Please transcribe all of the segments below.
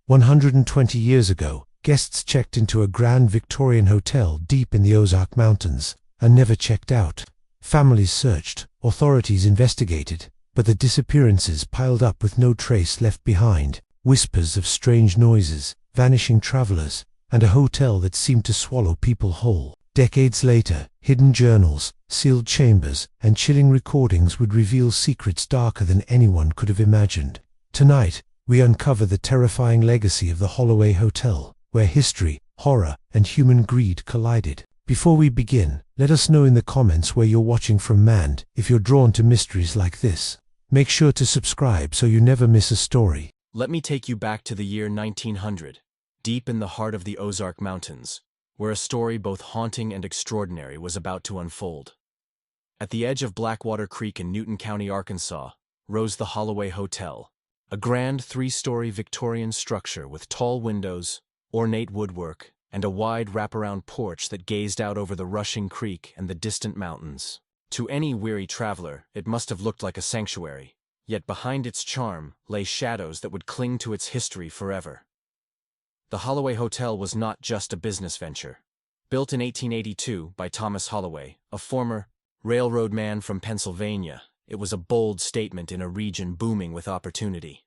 120 years ago, guests checked into a grand Victorian hotel deep in the Ozark Mountains and never checked out. Families searched, authorities investigated, but the disappearances piled up with no trace left behind. Whispers of strange noises, vanishing travelers, and a hotel that seemed to swallow people whole. Decades later, hidden journals, sealed chambers, and chilling recordings would reveal secrets darker than anyone could have imagined. Tonight, we uncover the terrifying legacy of the Holloway Hotel, where history, horror, and human greed collided. Before we begin, let us know in the comments where you're watching from and if you're drawn to mysteries like this. Make sure to subscribe so you never miss a story. Let me take you back to the year 1900, deep in the heart of the Ozark Mountains, where a story both haunting and extraordinary was about to unfold. At the edge of Blackwater Creek in Newton County, Arkansas, rose the Holloway Hotel, a grand three-story Victorian structure with tall windows, ornate woodwork, and a wide wraparound porch that gazed out over the rushing creek and the distant mountains. To any weary traveler, it must have looked like a sanctuary, yet behind its charm lay shadows that would cling to its history forever. The Holloway Hotel was not just a business venture. Built in 1882 by Thomas Holloway, a former railroad man from Pennsylvania, it was a bold statement in a region booming with opportunity.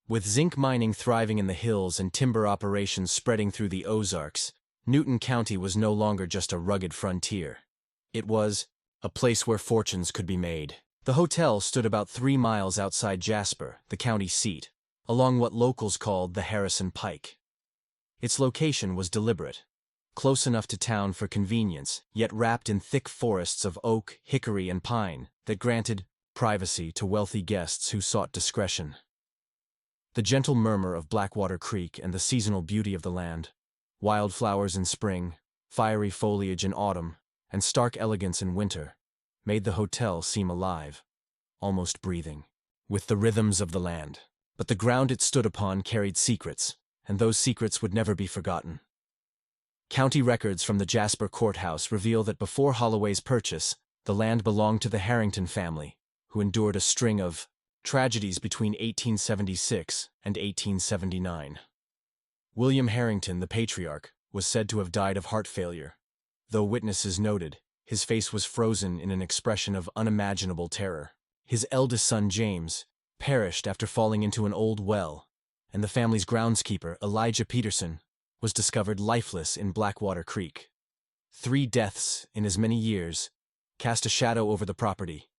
With zinc mining thriving in the hills and timber operations spreading through the Ozarks, Newton County was no longer just a rugged frontier. It was a place where fortunes could be made. The hotel stood about 3 miles outside Jasper, the county seat, along what locals called the Harrison Pike. Its location was deliberate, close enough to town for convenience, yet wrapped in thick forests of oak, hickory, and pine that granted privacy to wealthy guests who sought discretion. The gentle murmur of Blackwater Creek and the seasonal beauty of the land, wildflowers in spring, fiery foliage in autumn, and stark elegance in winter, made the hotel seem alive, almost breathing, with the rhythms of the land. But the ground it stood upon carried secrets, and those secrets would never be forgotten. County records from the Jasper courthouse reveal that before Holloway's purchase, the land belonged to the Harrington family, who endured a string of tragedies between 1876 and 1879. William Harrington, the patriarch, was said to have died of heart failure. Though witnesses noted, his face was frozen in an expression of unimaginable terror. His eldest son, James, perished after falling into an old well, and the family's groundskeeper, Elijah Peterson, was discovered lifeless in Blackwater Creek. 3 deaths in as many years cast a shadow over the property,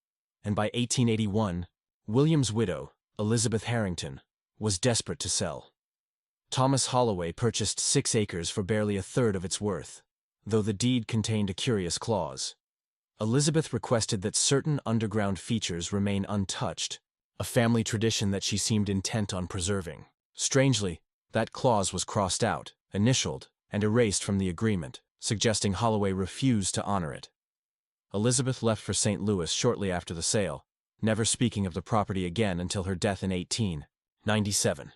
and by 1881, William's widow, Elizabeth Harrington, was desperate to sell. Thomas Holloway purchased 6 acres for barely a third of its worth, though the deed contained a curious clause. Elizabeth requested that certain underground features remain untouched, a family tradition that she seemed intent on preserving. Strangely, that clause was crossed out, initialed, and erased from the agreement, suggesting Holloway refused to honor it. Elizabeth left for St. Louis shortly after the sale, never speaking of the property again until her death in 1897.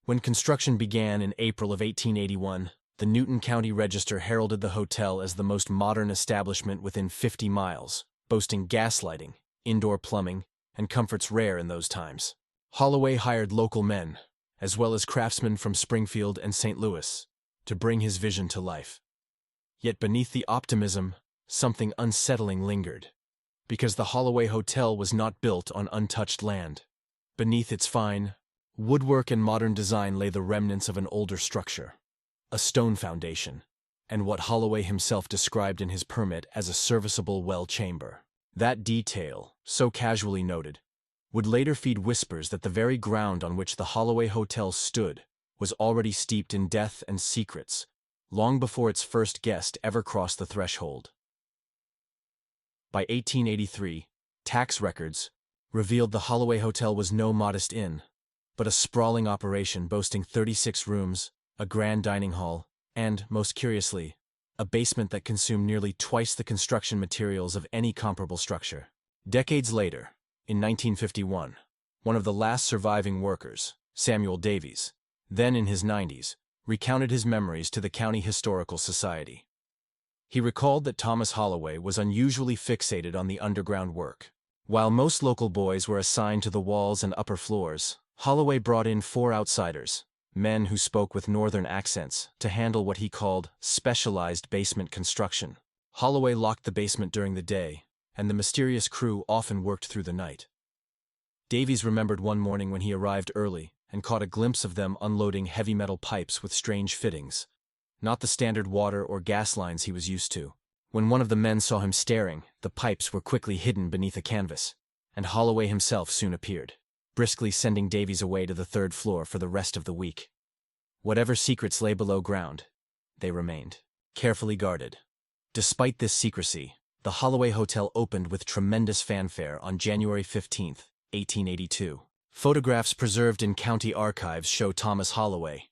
When construction began in April of 1881, the Newton County Register heralded the hotel as the most modern establishment within 50 miles, boasting gas lighting, indoor plumbing, and comforts rare in those times. Holloway hired local men, as well as craftsmen from Springfield and St. Louis, to bring his vision to life. Yet beneath the optimism, something unsettling lingered, because the Holloway Hotel was not built on untouched land. Beneath its fine woodwork and modern design lay the remnants of an older structure, a stone foundation, and what Holloway himself described in his permit as a serviceable well chamber. That detail, so casually noted, would later feed whispers that the very ground on which the Holloway Hotel stood was already steeped in death and secrets, long before its first guest ever crossed the threshold. By 1883, tax records revealed the Holloway Hotel was no modest inn, but a sprawling operation boasting 36 rooms, a grand dining hall, and, most curiously, a basement that consumed nearly twice the construction materials of any comparable structure. Decades later, in 1951, one of the last surviving workers, Samuel Davies, then in his 90s, recounted his memories to the County Historical Society. He recalled that Thomas Holloway was unusually fixated on the underground work. While most local boys were assigned to the walls and upper floors, Holloway brought in 4 outsiders, men who spoke with northern accents to handle what he called specialized basement construction. Holloway locked the basement during the day, and the mysterious crew often worked through the night. Davies remembered one morning when he arrived early and caught a glimpse of them unloading heavy metal pipes with strange fittings, not the standard water or gas lines he was used to. When one of the men saw him staring, the pipes were quickly hidden beneath a canvas, and Holloway himself soon appeared, briskly sending Davies away to the third floor for the rest of the week. Whatever secrets lay below ground, they remained, carefully guarded. Despite this secrecy, the Holloway Hotel opened with tremendous fanfare on January 15, 1882. Photographs preserved in county archives show Thomas Holloway,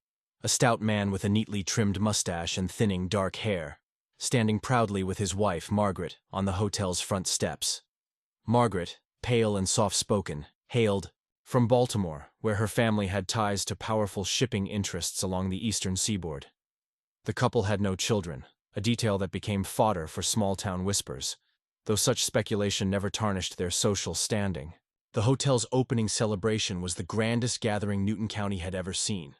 a stout man with a neatly trimmed mustache and thinning dark hair, standing proudly with his wife, Margaret, on the hotel's front steps. Margaret, pale and soft-spoken, hailed from Baltimore, where her family had ties to powerful shipping interests along the eastern seaboard. The couple had no children, a detail that became fodder for small-town whispers, though such speculation never tarnished their social standing. The hotel's opening celebration was the grandest gathering Newton County had ever seen,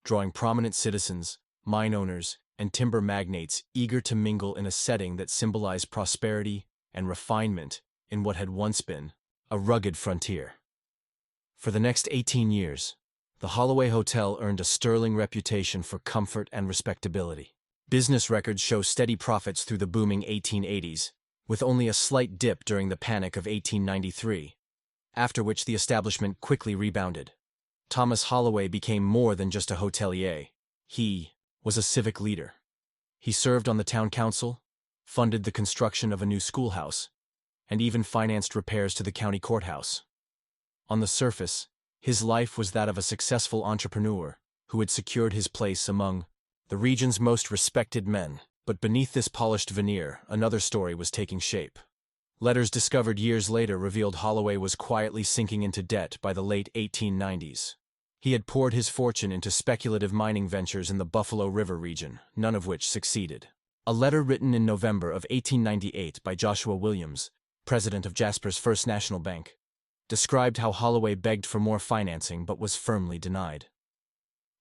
drawing prominent citizens, mine owners, and timber magnates eager to mingle in a setting that symbolized prosperity and refinement in what had once been a rugged frontier. For the next 18 years, the Holloway Hotel earned a sterling reputation for comfort and respectability. Business records show steady profits through the booming 1880s, with only a slight dip during the Panic of 1893, after which the establishment quickly rebounded. Thomas Holloway became more than just a hotelier. He was a civic leader. He served on the town council, funded the construction of a new schoolhouse, and even financed repairs to the county courthouse. On the surface, his life was that of a successful entrepreneur who had secured his place among the region's most respected men. But beneath this polished veneer, another story was taking shape. Letters discovered years later revealed Holloway was quietly sinking into debt by the late 1890s. He had poured his fortune into speculative mining ventures in the Buffalo River region, none of which succeeded. A letter written in November of 1898 by Joshua Williams, president of Jasper's First National Bank, described how Holloway begged for more financing but was firmly denied.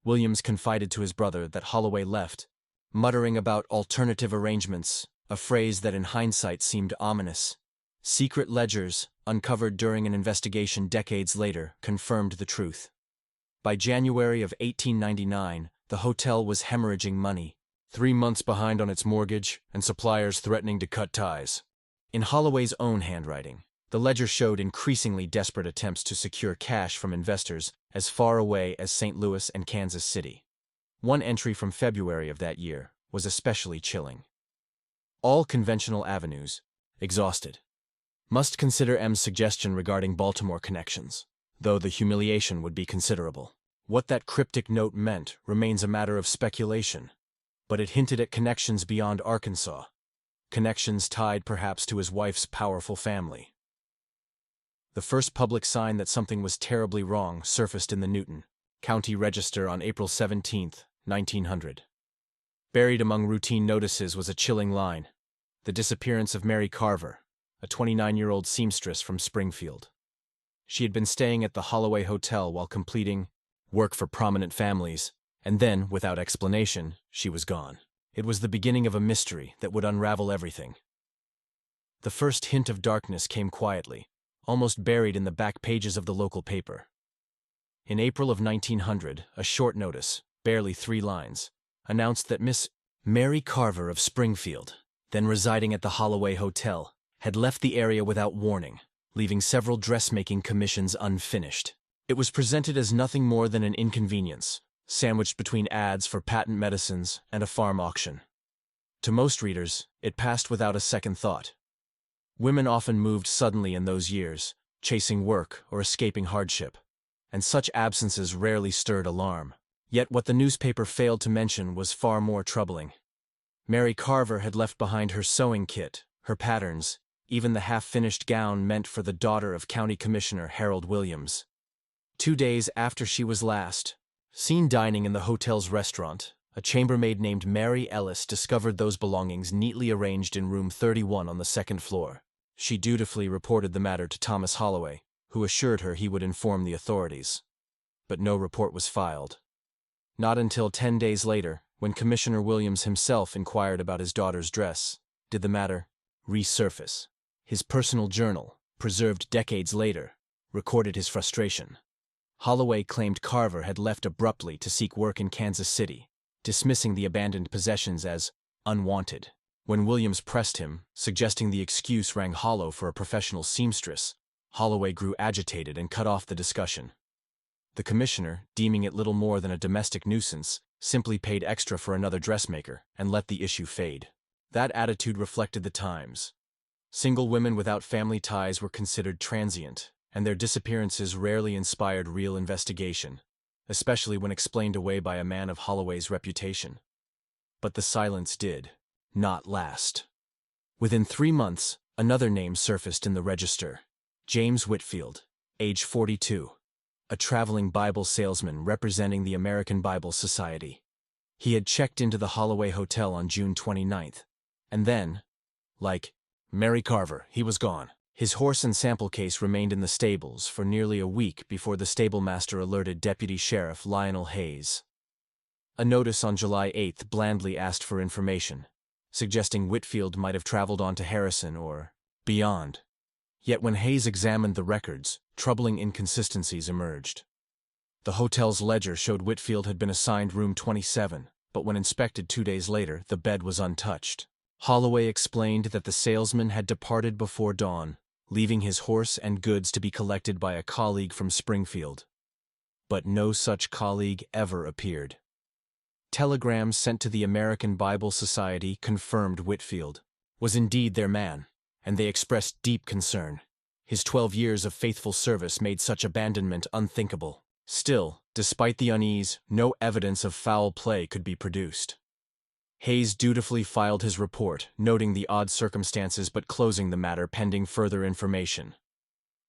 Williams confided to his brother that Holloway left, muttering about alternative arrangements, a phrase that in hindsight seemed ominous. Secret ledgers, uncovered during an investigation decades later, confirmed the truth. By January of 1899, the hotel was hemorrhaging money, 3 months behind on its mortgage, and suppliers threatening to cut ties. In Holloway's own handwriting, the ledger showed increasingly desperate attempts to secure cash from investors as far away as St. Louis and Kansas City. One entry from February of that year was especially chilling. All conventional avenues, exhausted. Must consider M's suggestion regarding Baltimore connections, though the humiliation would be considerable. What that cryptic note meant remains a matter of speculation, but it hinted at connections beyond Arkansas, connections tied perhaps to his wife's powerful family. The first public sign that something was terribly wrong surfaced in the Newton County Register on April 17, 1900. Buried among routine notices was a chilling line: the disappearance of Mary Carver, a 29-year-old seamstress from Springfield. She had been staying at the Holloway Hotel while completing work for prominent families, and then, without explanation, she was gone. It was the beginning of a mystery that would unravel everything. The first hint of darkness came quietly, almost buried in the back pages of the local paper. In April of 1900, a short notice, barely 3 lines, announced that Miss Mary Carver of Springfield, then residing at the Holloway Hotel, had left the area without warning, leaving several dressmaking commissions unfinished. It was presented as nothing more than an inconvenience, sandwiched between ads for patent medicines and a farm auction. To most readers, it passed without a second thought. Women often moved suddenly in those years, chasing work or escaping hardship, and such absences rarely stirred alarm. Yet what the newspaper failed to mention was far more troubling. Mary Carver had left behind her sewing kit, her patterns, even the half-finished gown meant for the daughter of County Commissioner Harold Williams. 2 days after she was last seen dining in the hotel's restaurant, a chambermaid named Mary Ellis discovered those belongings neatly arranged in room 31 on the 2nd floor. She dutifully reported the matter to Thomas Holloway, who assured her he would inform the authorities. But no report was filed. Not until 10 days later, when Commissioner Williams himself inquired about his daughter's dress, did the matter resurface. His personal journal, preserved decades later, recorded his frustration. Holloway claimed Carver had left abruptly to seek work in Kansas City, dismissing the abandoned possessions as unwanted. When Williams pressed him, suggesting the excuse rang hollow for a professional seamstress, Holloway grew agitated and cut off the discussion. The commissioner, deeming it little more than a domestic nuisance, simply paid extra for another dressmaker and let the issue fade. That attitude reflected the times. Single women without family ties were considered transient, and their disappearances rarely inspired real investigation, especially when explained away by a man of Holloway's reputation. But the silence did not last. Within 3 months, another name surfaced in the register: James Whitfield, age 42, a traveling Bible salesman representing the American Bible Society. He had checked into the Holloway Hotel on June 29th, and then, like Mary Carver, he was gone. His horse and sample case remained in the stables for nearly a week before the stablemaster alerted Deputy Sheriff Lionel Hayes. A notice on July 8th blandly asked for information, suggesting Whitfield might have traveled on to Harrison or beyond. Yet when Hayes examined the records, troubling inconsistencies emerged. The hotel's ledger showed Whitfield had been assigned room 27, but when inspected 2 days later, the bed was untouched. Holloway explained that the salesman had departed before dawn, leaving his horse and goods to be collected by a colleague from Springfield. But no such colleague ever appeared. Telegrams sent to the American Bible Society confirmed Whitfield was indeed their man, and they expressed deep concern. His 12 years of faithful service made such abandonment unthinkable. Still, despite the unease, no evidence of foul play could be produced. Hayes dutifully filed his report, noting the odd circumstances but closing the matter pending further information.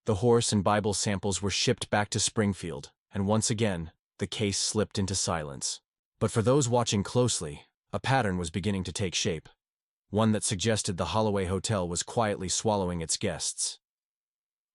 The horse and Bible samples were shipped back to Springfield, and once again, the case slipped into silence. But for those watching closely, a pattern was beginning to take shape, one that suggested the Holloway Hotel was quietly swallowing its guests.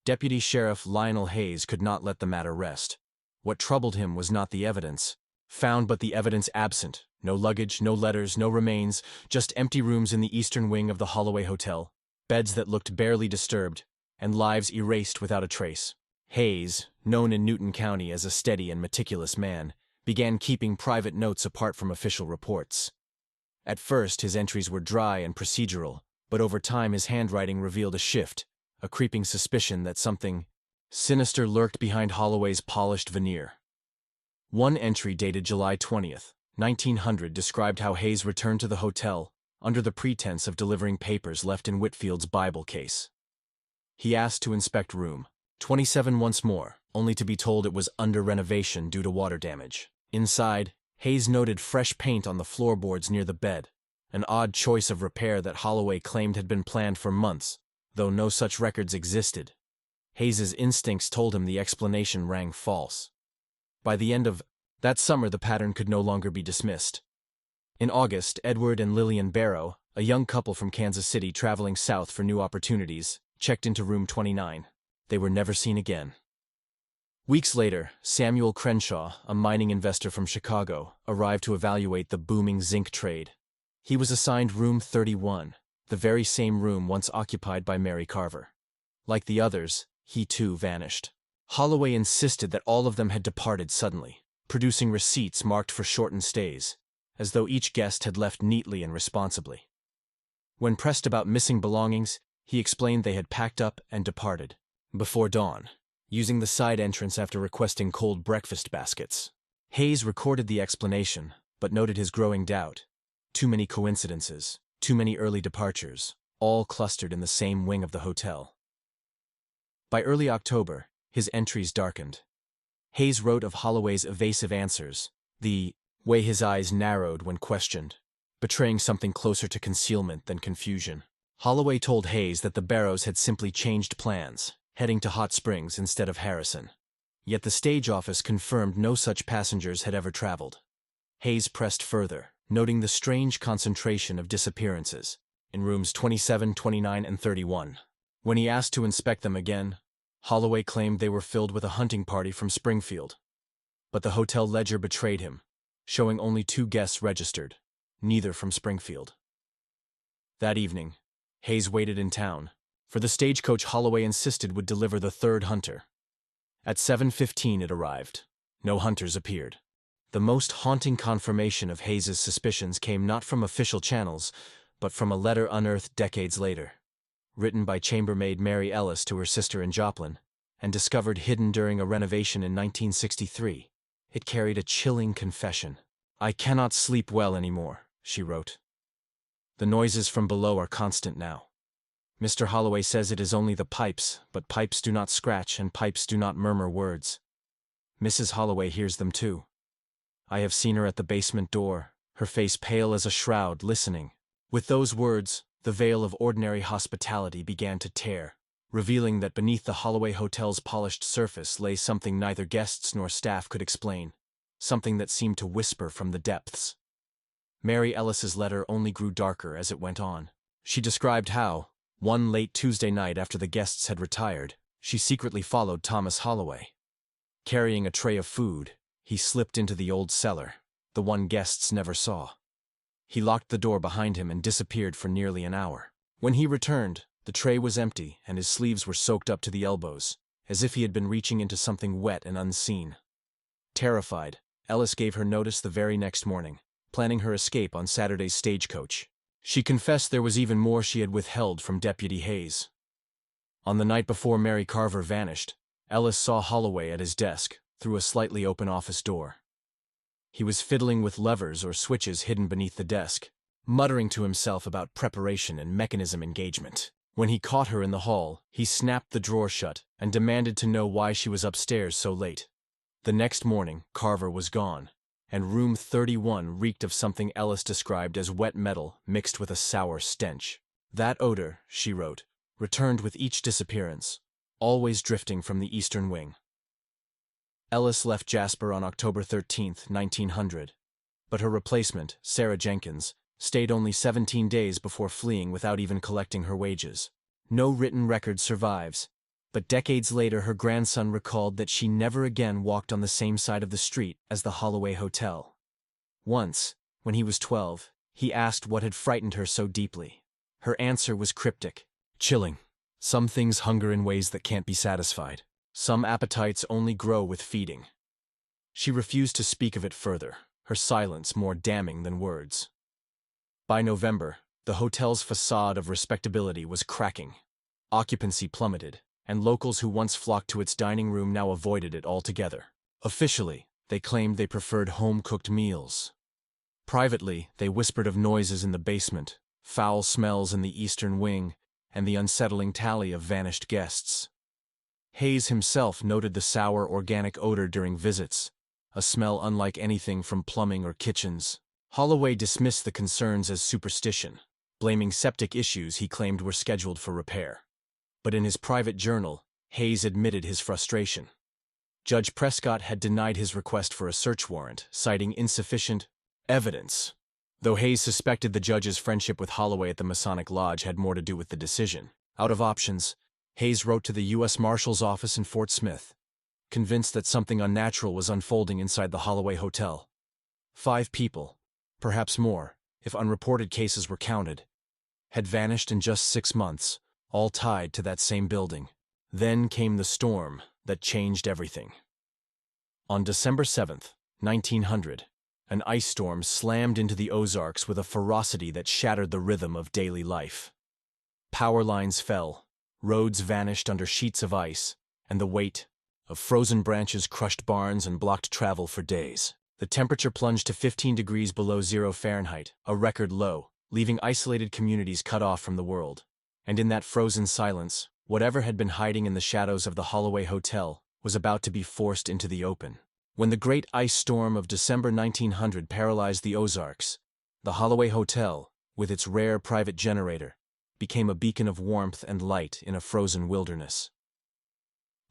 Deputy Sheriff Lionel Hayes could not let the matter rest. What troubled him was not the evidence found, but the evidence absent. No luggage, no letters, no remains, just empty rooms in the eastern wing of the Holloway Hotel, beds that looked barely disturbed, and lives erased without a trace. Hayes, known in Newton County as a steady and meticulous man, began keeping private notes apart from official reports. At first, his entries were dry and procedural, but over time his handwriting revealed a shift, a creeping suspicion that something sinister lurked behind Holloway's polished veneer. One entry dated July 20th, 1900 described how Hayes returned to the hotel under the pretense of delivering papers left in Whitfield's Bible case. He asked to inspect room 27 once more, only to be told it was under renovation due to water damage. Inside, Hayes noted fresh paint on the floorboards near the bed, an odd choice of repair that Holloway claimed had been planned for months, though no such records existed. Hayes's instincts told him the explanation rang false. By the end of that summer, the pattern could no longer be dismissed. In August, Edward and Lillian Barrow, a young couple from Kansas City traveling south for new opportunities, checked into room 29. They were never seen again. Weeks later, Samuel Crenshaw, a mining investor from Chicago, arrived to evaluate the booming zinc trade. He was assigned room 31, the very same room once occupied by Mary Carver. Like the others, he too vanished. Holloway insisted that all of them had departed suddenly, producing receipts marked for shortened stays, as though each guest had left neatly and responsibly. When pressed about missing belongings, he explained they had packed up and departed before dawn, using the side entrance after requesting cold breakfast baskets. Hayes recorded the explanation, but noted his growing doubt. Too many coincidences, too many early departures, all clustered in the same wing of the hotel. By early October, his entries darkened. Hayes wrote of Holloway's evasive answers, the way his eyes narrowed when questioned, betraying something closer to concealment than confusion. Holloway told Hayes that the Barrows had simply changed plans, heading to Hot Springs instead of Harrison. Yet the stage office confirmed no such passengers had ever traveled. Hayes pressed further, noting the strange concentration of disappearances in rooms 27, 29, and 31. When he asked to inspect them again, Holloway claimed they were filled with a hunting party from Springfield. But the hotel ledger betrayed him. showing only 2 guests registered, neither from Springfield. That evening, Hayes waited in town, for the stagecoach Holloway insisted would deliver the third hunter. At 7:15 it arrived. No hunters appeared. The most haunting confirmation of Hayes's suspicions came not from official channels, but from a letter unearthed decades later, written by chambermaid Mary Ellis to her sister in Joplin, and discovered hidden during a renovation in 1963. It carried a chilling confession. "I cannot sleep well anymore," she wrote. "The noises from below are constant now. Mr. Holloway says it is only the pipes, but pipes do not scratch and pipes do not murmur words. Mrs. Holloway hears them too. I have seen her at the basement door, her face pale as a shroud, listening." With those words, the veil of ordinary hospitality began to tear, revealing that beneath the Holloway Hotel's polished surface lay something neither guests nor staff could explain, something that seemed to whisper from the depths. Mary Ellis's letter only grew darker as it went on. She described how, one late Tuesday night after the guests had retired, she secretly followed Thomas Holloway. Carrying a tray of food, he slipped into the old cellar, the one guests never saw. He locked the door behind him and disappeared for nearly an hour. When he returned, the tray was empty and his sleeves were soaked up to the elbows, as if he had been reaching into something wet and unseen. Terrified, Ellis gave her notice the very next morning, planning her escape on Saturday's stagecoach. She confessed there was even more she had withheld from Deputy Hayes. On the night before Mary Carver vanished, Ellis saw Holloway at his desk, through a slightly open office door. He was fiddling with levers or switches hidden beneath the desk, muttering to himself about preparation and mechanism engagement. When he caught her in the hall, he snapped the drawer shut and demanded to know why she was upstairs so late. The next morning, Carver was gone, and room 31 reeked of something Ellis described as wet metal mixed with a sour stench. That odor, she wrote, returned with each disappearance, always drifting from the eastern wing. Ellis left Jasper on October 13, 1900, but her replacement, Sarah Jenkins, stayed only 17 days before fleeing without even collecting her wages. No written record survives, but decades later her grandson recalled that she never again walked on the same side of the street as the Holloway Hotel. Once, when he was 12, he asked what had frightened her so deeply. Her answer was cryptic, chilling. Some things hunger in ways that can't be satisfied. Some appetites only grow with feeding. She refused to speak of it further, her silence more damning than words. By November, the hotel's facade of respectability was cracking. Occupancy plummeted, and locals who once flocked to its dining room now avoided it altogether. Officially, they claimed they preferred home-cooked meals. Privately, they whispered of noises in the basement, foul smells in the eastern wing, and the unsettling tally of vanished guests. Hayes himself noted the sour organic odor during visits, a smell unlike anything from plumbing or kitchens. Holloway dismissed the concerns as superstition, blaming septic issues he claimed were scheduled for repair. But in his private journal, Hayes admitted his frustration. Judge Prescott had denied his request for a search warrant, citing insufficient evidence. Though Hayes suspected the judge's friendship with Holloway at the Masonic Lodge had more to do with the decision. Out of options, Hayes wrote to the U.S. Marshal's office in Fort Smith, convinced that something unnatural was unfolding inside the Holloway Hotel. 5 people, perhaps more, if unreported cases were counted, had vanished in just 6 months, all tied to that same building. Then came the storm that changed everything. On December 7, 1900, an ice storm slammed into the Ozarks with a ferocity that shattered the rhythm of daily life. Power lines fell, roads vanished under sheets of ice, and the weight of frozen branches crushed barns and blocked travel for days. The temperature plunged to 15 degrees below 0 Fahrenheit, a record low, leaving isolated communities cut off from the world. And in that frozen silence, whatever had been hiding in the shadows of the Holloway Hotel was about to be forced into the open. When the great ice storm of December 1900 paralyzed the Ozarks, the Holloway Hotel, with its rare private generator, became a beacon of warmth and light in a frozen wilderness.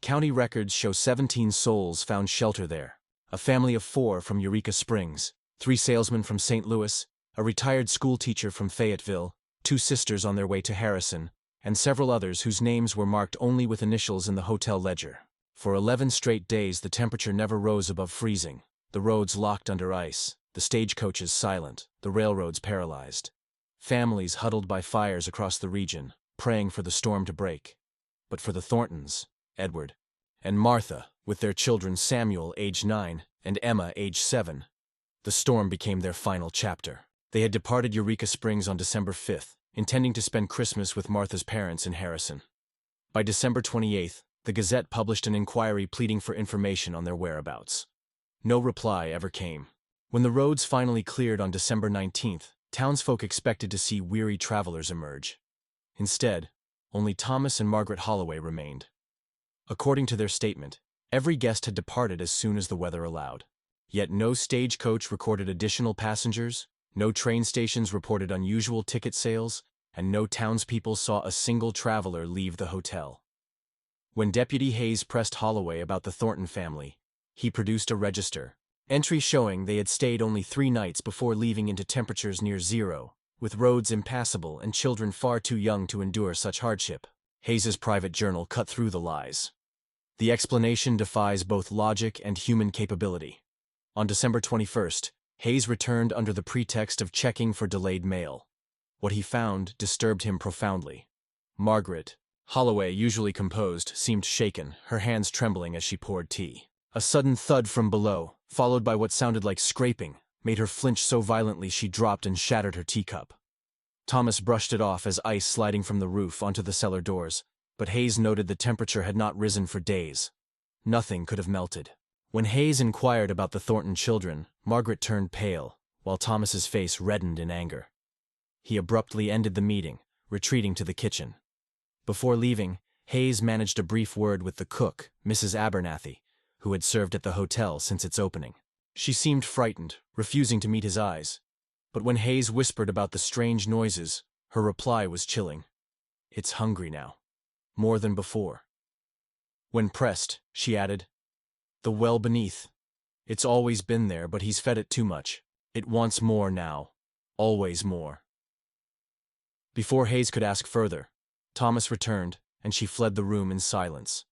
County records show 17 souls found shelter there, a family of 4 from Eureka Springs, 3 salesmen from St. Louis, a retired schoolteacher from Fayetteville, 2 sisters on their way to Harrison, and several others whose names were marked only with initials in the hotel ledger. For 11 straight days the temperature never rose above freezing, the roads locked under ice, the stagecoaches silent, the railroads paralyzed. Families huddled by fires across the region, praying for the storm to break. But for the Thorntons, Edward, and Martha, with their children Samuel, age 9, and Emma, age 7, the storm became their final chapter. They had departed Eureka Springs on December 5th, intending to spend Christmas with Martha's parents in Harrison. By December 28th, the Gazette published an inquiry pleading for information on their whereabouts. No reply ever came. When the roads finally cleared on December 19th, townsfolk expected to see weary travelers emerge. Instead, only Thomas and Margaret Holloway remained. According to their statement, every guest had departed as soon as the weather allowed. Yet no stagecoach recorded additional passengers, no train stations reported unusual ticket sales, and no townspeople saw a single traveler leave the hotel. When Deputy Hayes pressed Holloway about the Thornton family, he produced a register, entry showing they had stayed only 3 nights before leaving into temperatures near zero, with roads impassable and children far too young to endure such hardship. Hayes's private journal cut through the lies. The explanation defies both logic and human capability. On December 21st, Hayes returned under the pretext of checking for delayed mail. What he found disturbed him profoundly. Margaret Holloway, usually composed, seemed shaken, her hands trembling as she poured tea. A sudden thud from below, followed by what sounded like scraping, made her flinch so violently she dropped and shattered her teacup. Thomas brushed it off as ice sliding from the roof onto the cellar doors, but Hayes noted the temperature had not risen for days. Nothing could have melted. When Hayes inquired about the Thornton children, Margaret turned pale, while Thomas's face reddened in anger. He abruptly ended the meeting, retreating to the kitchen. Before leaving, Hayes managed a brief word with the cook, Mrs. Abernathy, who had served at the hotel since its opening. She seemed frightened, refusing to meet his eyes. But when Hayes whispered about the strange noises, her reply was chilling. "It's hungry now. More than before." When pressed, she added, "The well beneath. It's always been there, but he's fed it too much. It wants more now. Always more." Before Hayes could ask further, Thomas returned, and she fled the room in silence.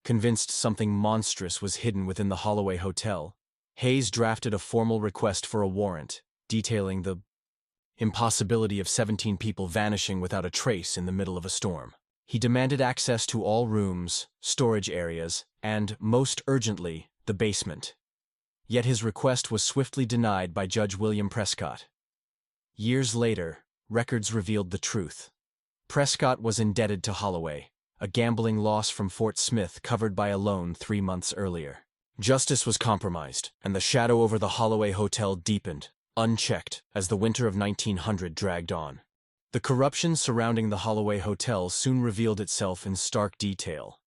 Convinced something monstrous was hidden within the Holloway Hotel, Hayes drafted a formal request for a warrant, detailing the impossibility of 17 people vanishing without a trace in the middle of a storm. He demanded access to all rooms, storage areas, and, most urgently, the basement. Yet his request was swiftly denied by Judge William Prescott. Years later, records revealed the truth. Prescott was indebted to Holloway, a gambling loss from Fort Smith covered by a loan 3 months earlier. Justice was compromised, and the shadow over the Holloway Hotel deepened, unchecked, as the winter of 1900 dragged on. The corruption surrounding the Holloway Hotel soon revealed itself in stark detail.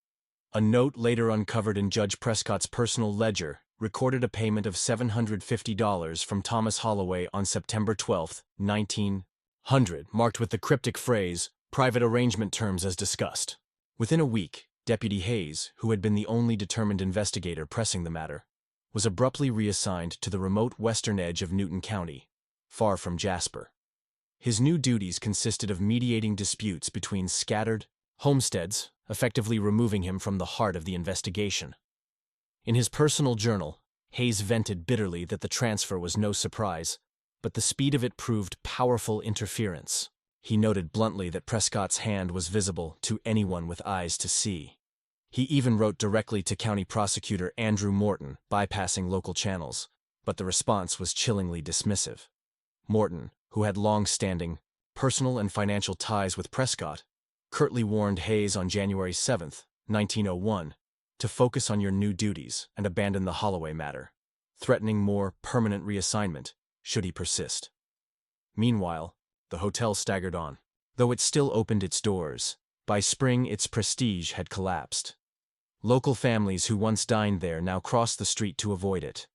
A note later uncovered in Judge Prescott's personal ledger recorded a payment of $750 from Thomas Holloway on September 12, 1900, marked with the cryptic phrase, "Private arrangement terms as discussed." Within a week, Deputy Hayes, who had been the only determined investigator pressing the matter, was abruptly reassigned to the remote western edge of Newton County, far from Jasper. His new duties consisted of mediating disputes between scattered homesteads, effectively removing him from the heart of the investigation. In his personal journal, Hayes vented bitterly that the transfer was no surprise, but the speed of it proved powerful interference. He noted bluntly that Prescott's hand was visible to anyone with eyes to see. He even wrote directly to County Prosecutor Andrew Morton, bypassing local channels, but the response was chillingly dismissive. Morton, who had long-standing personal and financial ties with Prescott, curtly warned Hayes on January 7, 1901, to focus on your new duties and abandon the Holloway matter, threatening more permanent reassignment should he persist. Meanwhile, the hotel staggered on. Though it still opened its doors, by spring its prestige had collapsed. Local families who once dined there now crossed the street to avoid it.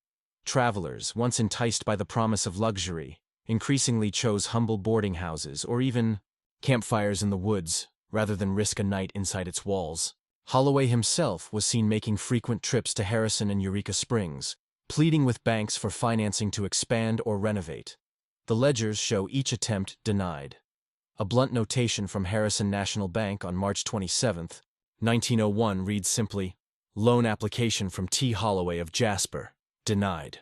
Travelers, once enticed by the promise of luxury, increasingly chose humble boarding houses or even campfires in the woods rather than risk a night inside its walls. Holloway himself was seen making frequent trips to Harrison and Eureka Springs, pleading with banks for financing to expand or renovate. The ledgers show each attempt denied. A blunt notation from Harrison National Bank on March 27, 1901 reads simply, "Loan application from T. Holloway of Jasper, denied."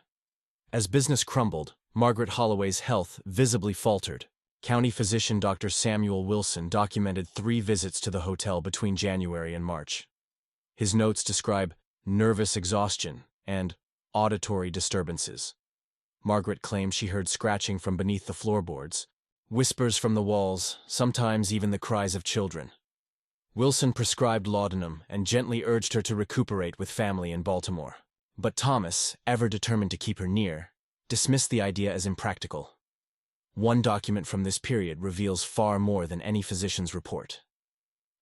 As business crumbled, Margaret Holloway's health visibly faltered. County physician Dr. Samuel Wilson documented 3 visits to the hotel between January and March. His notes describe nervous exhaustion and auditory disturbances. Margaret claimed she heard scratching from beneath the floorboards, whispers from the walls, sometimes even the cries of children. Wilson prescribed laudanum and gently urged her to recuperate with family in Baltimore. But Thomas, ever determined to keep her near, dismissed the idea as impractical. One document from this period reveals far more than any physician's report.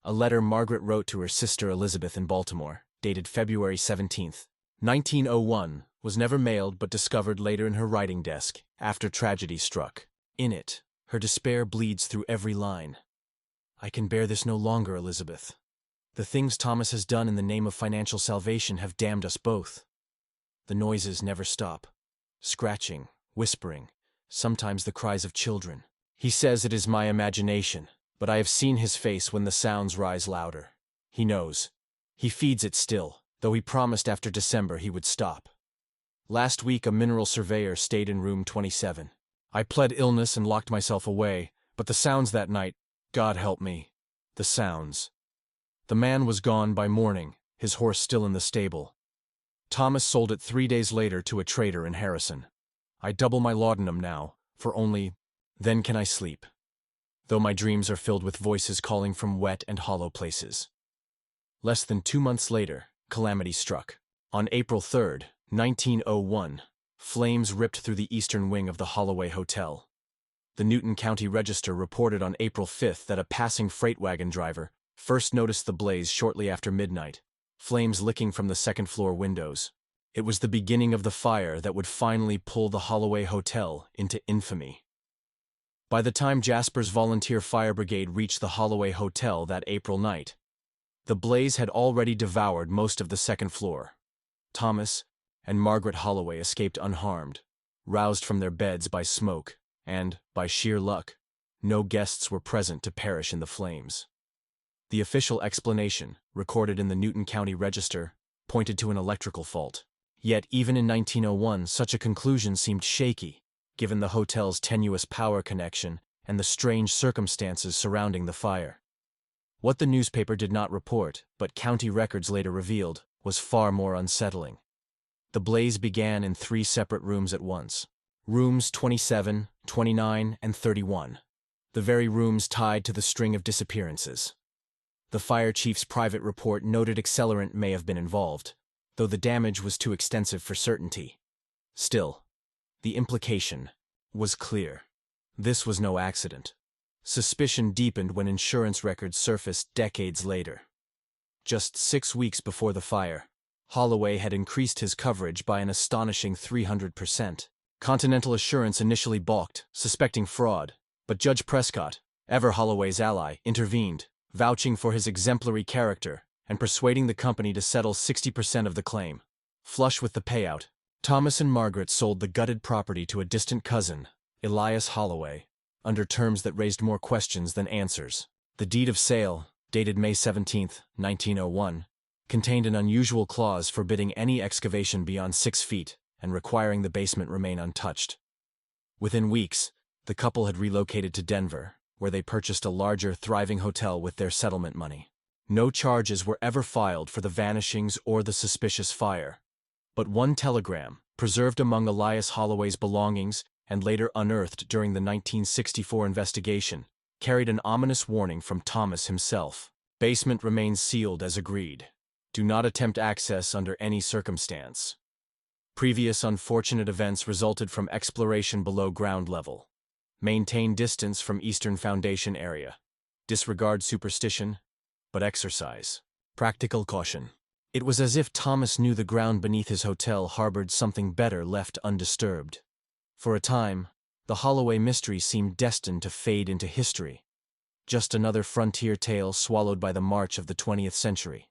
A letter Margaret wrote to her sister Elizabeth in Baltimore, dated February 17, 1901, was never mailed but discovered later in her writing desk after tragedy struck. In it, her despair bleeds through every line. "I can bear this no longer, Elizabeth. The things Thomas has done in the name of financial salvation have damned us both. The noises never stop. Scratching, whispering, sometimes the cries of children. He says it is my imagination, but I have seen his face when the sounds rise louder. He knows. He feeds it still, though he promised after December he would stop. Last week a mineral surveyor stayed in room 27. I pled illness and locked myself away, but the sounds that night, God help me, the sounds. The man was gone by morning, his horse still in the stable. Thomas sold it 3 days later to a trader in Harrison. I double my laudanum now, for only then can I sleep, though my dreams are filled with voices calling from wet and hollow places." Less than 2 months later, calamity struck. On April 3, 1901, flames ripped through the eastern wing of the Holloway Hotel. The Newton County Register reported on April 5 that a passing freight wagon driver first noticed the blaze shortly after midnight, flames licking from the second-floor windows. It was the beginning of the fire that would finally pull the Holloway Hotel into infamy. By the time Jasper's volunteer fire brigade reached the Holloway Hotel that April night, the blaze had already devoured most of the second floor. Thomas and Margaret Holloway escaped unharmed, roused from their beds by smoke, and, by sheer luck, no guests were present to perish in the flames. The official explanation, recorded in the Newton County Register, pointed to an electrical fault. Yet even in 1901, such a conclusion seemed shaky, given the hotel's tenuous power connection and the strange circumstances surrounding the fire. What the newspaper did not report, but county records later revealed, was far more unsettling. The blaze began in 3 separate rooms at once. Rooms 27, 29, and 31. The very rooms tied to the string of disappearances. The fire chief's private report noted accelerant may have been involved, though the damage was too extensive for certainty. Still, the implication was clear. This was no accident. Suspicion deepened when insurance records surfaced decades later. Just 6 weeks before the fire, Holloway had increased his coverage by an astonishing 300%. Continental Assurance initially balked, suspecting fraud, but Judge Prescott, ever Holloway's ally, intervened, vouching for his exemplary character and persuading the company to settle 60% of the claim. Flush with the payout, Thomas and Margaret sold the gutted property to a distant cousin, Elias Holloway, under terms that raised more questions than answers. The deed of sale, dated May 17, 1901, contained an unusual clause forbidding any excavation beyond 6 feet and requiring the basement remain untouched. Within weeks, the couple had relocated to Denver, where they purchased a larger, thriving hotel with their settlement money. No charges were ever filed for the vanishings or the suspicious fire, but one telegram, preserved among Elias Holloway's belongings and later unearthed during the 1964 investigation, carried an ominous warning from Thomas himself. Basement remains sealed as agreed. Do not attempt access under any circumstance. Previous unfortunate events resulted from exploration below ground level. Maintain distance from Eastern Foundation area. Disregard superstition, but exercise practical caution. It was as if Thomas knew the ground beneath his hotel harbored something better left undisturbed. For a time, the Holloway mystery seemed destined to fade into history. Just another frontier tale swallowed by the march of the 20th century.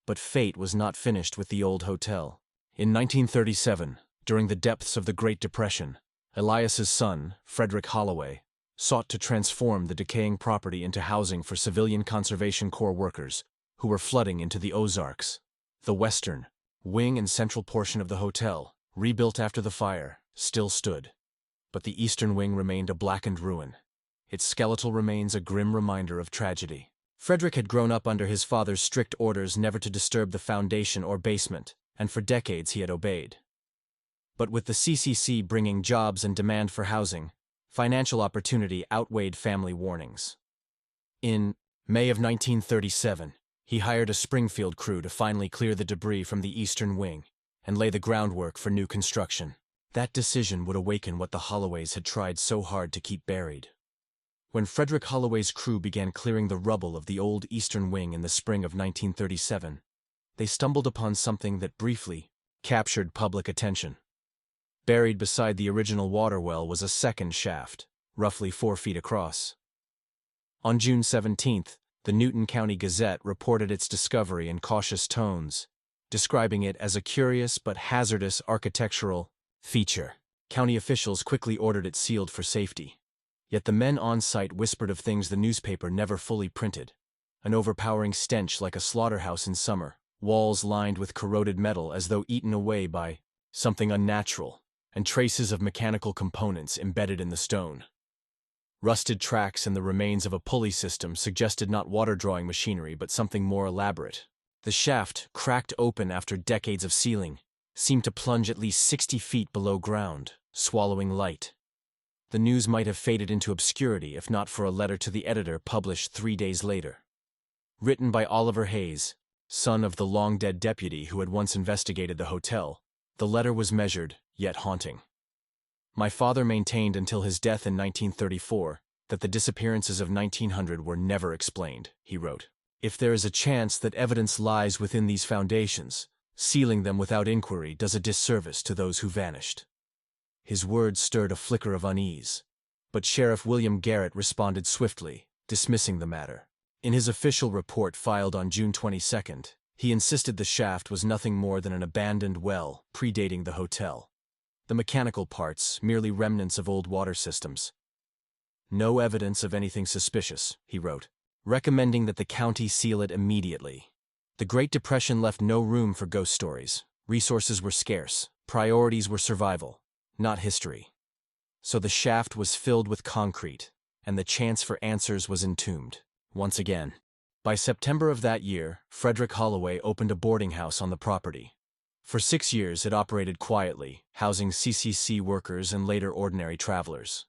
But fate was not finished with the old hotel. In 1937, during the depths of the Great Depression, Elias's son, Frederick Holloway, sought to transform the decaying property into housing for civilian Conservation Corps workers who were flooding into the Ozarks. The western, wing and central portion of the hotel rebuilt after the fire, still stood. But the eastern wing remained a blackened ruin, its skeletal remains a grim reminder of tragedy. Frederick had grown up under his father's strict orders never to disturb the foundation or basement, and for decades he had obeyed. But with the CCC bringing jobs and demand for housing, financial opportunity outweighed family warnings. In May of 1937, he hired a Springfield crew to finally clear the debris from the eastern wing and lay the groundwork for new construction. That decision would awaken what the Holloways had tried so hard to keep buried. When Frederick Holloway's crew began clearing the rubble of the old eastern wing in the spring of 1937, they stumbled upon something that briefly captured public attention. Buried beside the original water well was a second shaft, roughly 4 feet across. On June 17, the Newton County Gazette reported its discovery in cautious tones, describing it as a curious but hazardous architectural feature. County officials quickly ordered it sealed for safety. Yet the men on site whispered of things the newspaper never fully printed. An overpowering stench like a slaughterhouse in summer, walls lined with corroded metal as though eaten away by something unnatural, and traces of mechanical components embedded in the stone. Rusted tracks and the remains of a pulley system suggested not water-drawing machinery but something more elaborate. The shaft, cracked open after decades of sealing, seemed to plunge at least 60 feet below ground, swallowing light. The news might have faded into obscurity if not for a letter to the editor published 3 days later. Written by Oliver Hayes, son of the long-dead deputy who had once investigated the hotel, the letter was measured, yet haunting. My father maintained until his death in 1934 that the disappearances of 1900 were never explained, he wrote. If there is a chance that evidence lies within these foundations, sealing them without inquiry does a disservice to those who vanished. His words stirred a flicker of unease, but Sheriff William Garrett responded swiftly, dismissing the matter. In his official report filed on June 22, he insisted the shaft was nothing more than an abandoned well predating the hotel. The mechanical parts, merely remnants of old water systems. No evidence of anything suspicious, he wrote, recommending that the county seal it immediately. The Great Depression left no room for ghost stories. Resources were scarce. Priorities were survival, not history. So the shaft was filled with concrete, and the chance for answers was entombed, once again. By September of that year, Frederick Holloway opened a boarding house on the property. For 6 years it operated quietly, housing CCC workers and later ordinary travelers.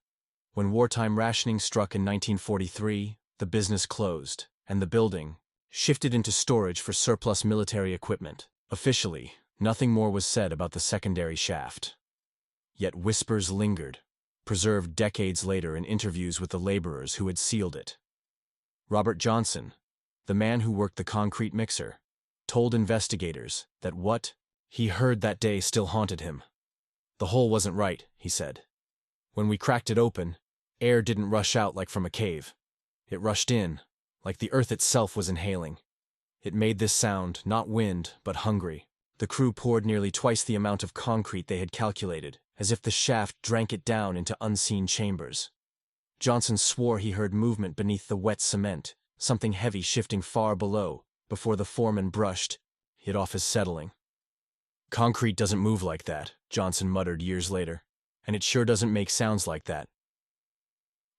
When wartime rationing struck in 1943, the business closed, and the building shifted into storage for surplus military equipment. Officially, nothing more was said about the secondary shaft. Yet whispers lingered, preserved decades later in interviews with the laborers who had sealed it. Robert Johnson, the man who worked the concrete mixer, told investigators that what he heard that day still haunted him. The hole wasn't right, he said. When we cracked it open, air didn't rush out like from a cave. It rushed in, like the earth itself was inhaling. It made this sound, not wind, but hungry. The crew poured nearly twice the amount of concrete they had calculated, as if the shaft drank it down into unseen chambers. Johnson swore he heard movement beneath the wet cement, something heavy shifting far below, before the foreman brushed it off as settling. Concrete doesn't move like that, Johnson muttered years later, and it sure doesn't make sounds like that.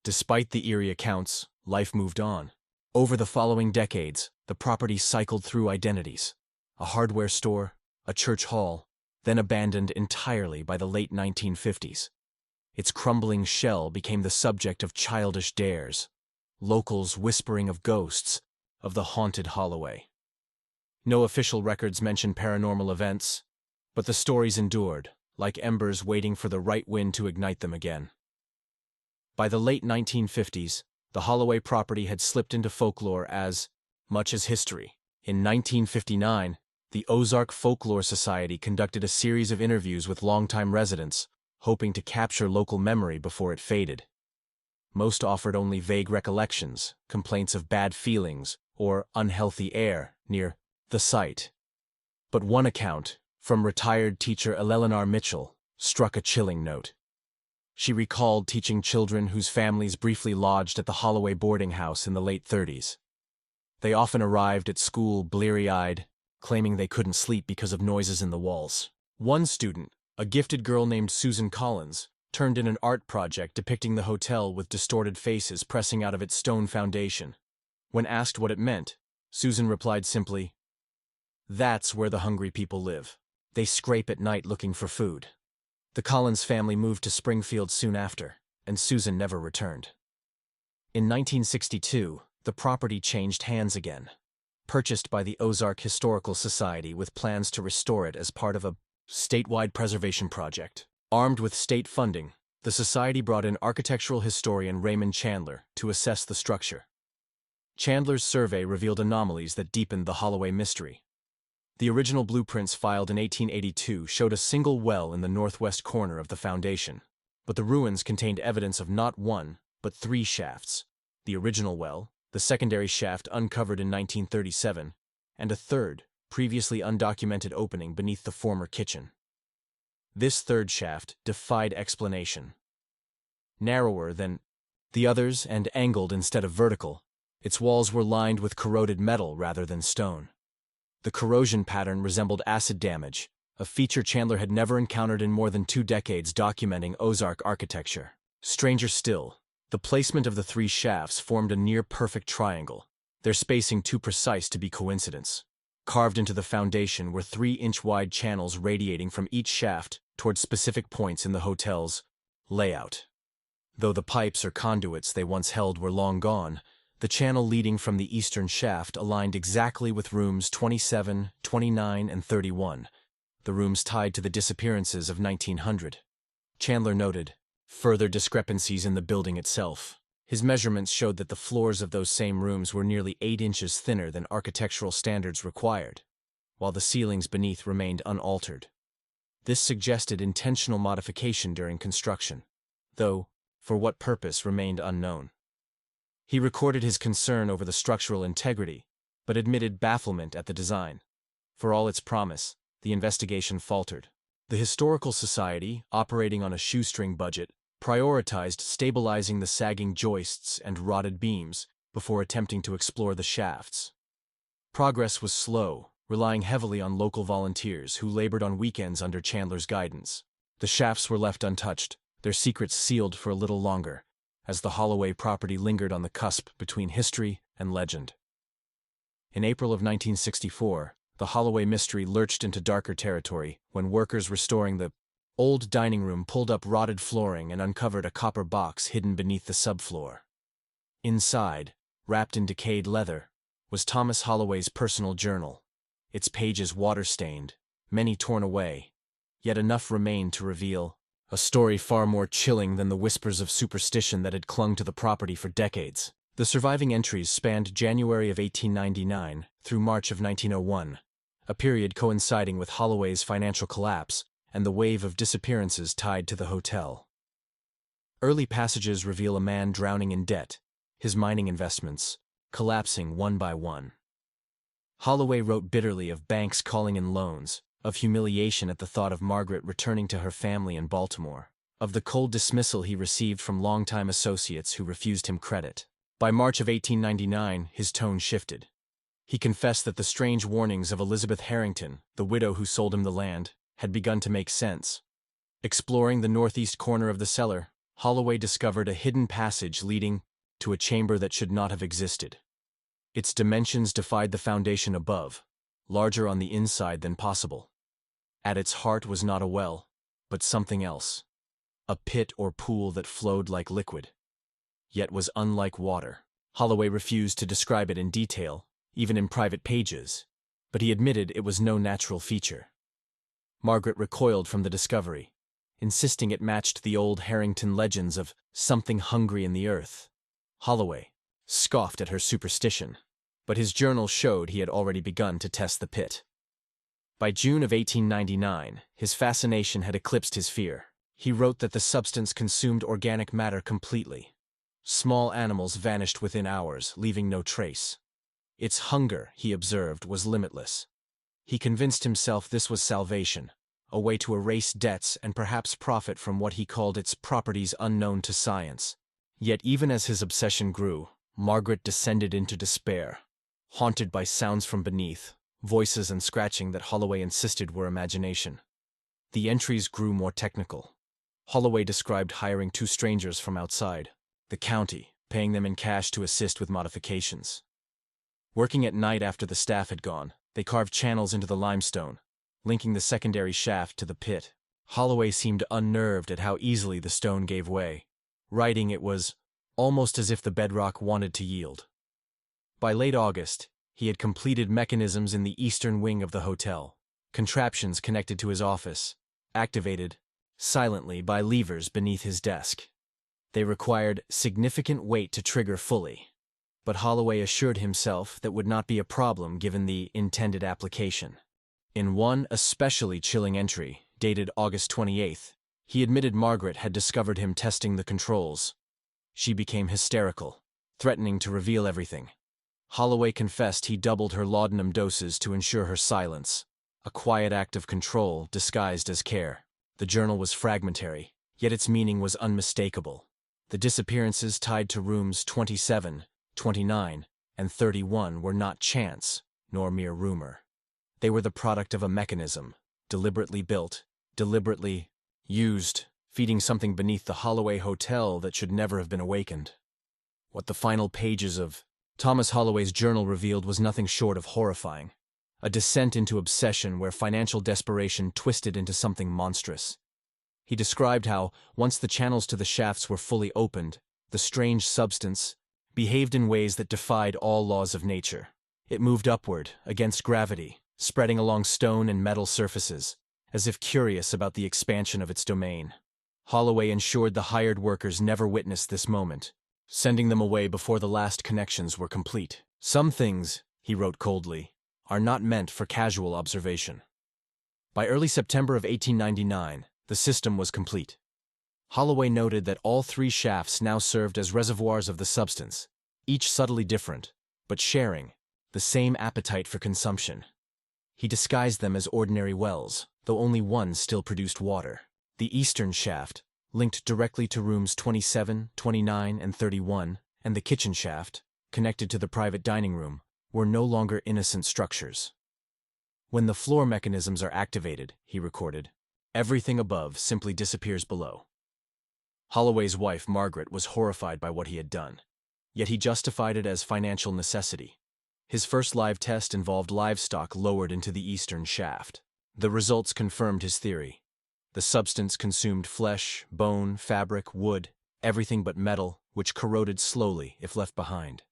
Despite the eerie accounts, life moved on. Over the following decades, the property cycled through identities. A hardware store, a church hall, then abandoned entirely by the late 1950s. Its crumbling shell became the subject of childish dares, locals whispering of ghosts, of the haunted Holloway. No official records mention paranormal events, but the stories endured, like embers waiting for the right wind to ignite them again. By the late 1950s, the Holloway property had slipped into folklore as much as history. In 1959, the Ozark Folklore Society conducted a series of interviews with longtime residents, hoping to capture local memory before it faded. Most offered only vague recollections, complaints of bad feelings, or unhealthy air near the site. But one account, from retired teacher Eleanor Mitchell, struck a chilling note. She recalled teaching children whose families briefly lodged at the Holloway boarding house in the late 30s. They often arrived at school bleary-eyed, claiming they couldn't sleep because of noises in the walls. One student, A gifted girl named Susan Collins turned in an art project depicting the hotel with distorted faces pressing out of its stone foundation. When asked what it meant, Susan replied simply, "That's where the hungry people live. They scrape at night looking for food." The Collins family moved to Springfield soon after, and Susan never returned. In 1962, the property changed hands again. Purchased by the Ozark Historical Society with plans to restore it as part of a statewide preservation project. Armed with state funding, the society brought in architectural historian Raymond Chandler to assess the structure. Chandler's survey revealed anomalies that deepened the Holloway mystery. The original blueprints filed in 1882 showed a single well in the northwest corner of the foundation, but the ruins contained evidence of not one, but 3 shafts: the original well, the secondary shaft uncovered in 1937, and a third, previously undocumented opening beneath the former kitchen. This third shaft defied explanation. Narrower than the others and angled instead of vertical, its walls were lined with corroded metal rather than stone. The corrosion pattern resembled acid damage, a feature Chandler had never encountered in more than 2 decades documenting Ozark architecture. Stranger still, the placement of the 3 shafts formed a near-perfect triangle, their spacing too precise to be coincidence. Carved into the foundation were 3-inch-wide channels radiating from each shaft toward specific points in the hotel's layout. Though the pipes or conduits they once held were long gone, the channel leading from the eastern shaft aligned exactly with rooms 27, 29, and 31, the rooms tied to the disappearances of 1900. Chandler noted further discrepancies in the building itself. His measurements showed that the floors of those same rooms were nearly 8 inches thinner than architectural standards required, while the ceilings beneath remained unaltered. This suggested intentional modification during construction, though for what purpose remained unknown. He recorded his concern over the structural integrity, but admitted bafflement at the design. For all its promise, the investigation faltered. The Historical Society, operating on a shoestring budget, prioritized stabilizing the sagging joists and rotted beams before attempting to explore the shafts. Progress was slow, relying heavily on local volunteers who labored on weekends under Chandler's guidance. The shafts were left untouched, their secrets sealed for a little longer, as the Holloway property lingered on the cusp between history and legend. In April of 1964, the Holloway mystery lurched into darker territory when workers restoring the old dining room pulled up rotted flooring and uncovered a copper box hidden beneath the subfloor. Inside, wrapped in decayed leather, was Thomas Holloway's personal journal, its pages water-stained, many torn away, yet enough remained to reveal a story far more chilling than the whispers of superstition that had clung to the property for decades. The surviving entries spanned January of 1899 through March of 1901, a period coinciding with Holloway's financial collapse and the wave of disappearances tied to the hotel. Early passages reveal a man drowning in debt, his mining investments collapsing one by one. Holloway wrote bitterly of banks calling in loans, of humiliation at the thought of Margaret returning to her family in Baltimore, of the cold dismissal he received from longtime associates who refused him credit. By March of 1899, his tone shifted. He confessed that the strange warnings of Elizabeth Harrington, the widow who sold him the land, had begun to make sense. Exploring the northeast corner of the cellar, Holloway discovered a hidden passage leading to a chamber that should not have existed. Its dimensions defied the foundation above, larger on the inside than possible. At its heart was not a well, but something else. A pit or pool that flowed like liquid, yet was unlike water. Holloway refused to describe it in detail, even in private pages, but he admitted it was no natural feature. Margaret recoiled from the discovery, insisting it matched the old Harrington legends of something hungry in the earth. Holloway scoffed at her superstition, but his journal showed he had already begun to test the pit. By June of 1899, his fascination had eclipsed his fear. He wrote that the substance consumed organic matter completely. Small animals vanished within hours, leaving no trace. Its hunger, he observed, was limitless. He convinced himself this was salvation, a way to erase debts and perhaps profit from what he called its properties unknown to science. Yet even as his obsession grew, Margaret descended into despair, haunted by sounds from beneath, voices and scratching that Holloway insisted were imagination. The entries grew more technical. Holloway described hiring 2 strangers from outside the county, paying them in cash to assist with modifications. Working at night after the staff had gone, they carved channels into the limestone, linking the secondary shaft to the pit. Holloway seemed unnerved at how easily the stone gave way, writing it was almost as if the bedrock wanted to yield. By late August, he had completed mechanisms in the eastern wing of the hotel, contraptions connected to his office, activated silently by levers beneath his desk. They required significant weight to trigger fully, but Holloway assured himself that would not be a problem given the intended application. In one especially chilling entry, dated August 28th, he admitted Margaret had discovered him testing the controls. She became hysterical, threatening to reveal everything. Holloway confessed he doubled her laudanum doses to ensure her silence, a quiet act of control disguised as care. The journal was fragmentary, yet its meaning was unmistakable. The disappearances tied to rooms 27, 29, and 31 were not chance, nor mere rumor. They were the product of a mechanism, deliberately built, deliberately used, feeding something beneath the Holloway Hotel that should never have been awakened. What the final pages of Thomas Holloway's journal revealed was nothing short of horrifying, a descent into obsession where financial desperation twisted into something monstrous. He described how, once the channels to the shafts were fully opened, the strange substance behaved in ways that defied all laws of nature. It moved upward, against gravity, spreading along stone and metal surfaces, as if curious about the expansion of its domain. Holloway ensured the hired workers never witnessed this moment, sending them away before the last connections were complete. Some things, he wrote coldly, are not meant for casual observation. By early September of 1899, the system was complete. Holloway noted that all 3 shafts now served as reservoirs of the substance, each subtly different, but sharing the same appetite for consumption. He disguised them as ordinary wells, though only one still produced water. The eastern shaft, linked directly to rooms 27, 29, and 31, and the kitchen shaft, connected to the private dining room, were no longer innocent structures. When the floor mechanisms are activated, he recorded, everything above simply disappears below. Holloway's wife, Margaret, was horrified by what he had done, yet he justified it as financial necessity. His first live test involved livestock lowered into the eastern shaft. The results confirmed his theory. The substance consumed flesh, bone, fabric, wood, everything but metal, which corroded slowly if left behind.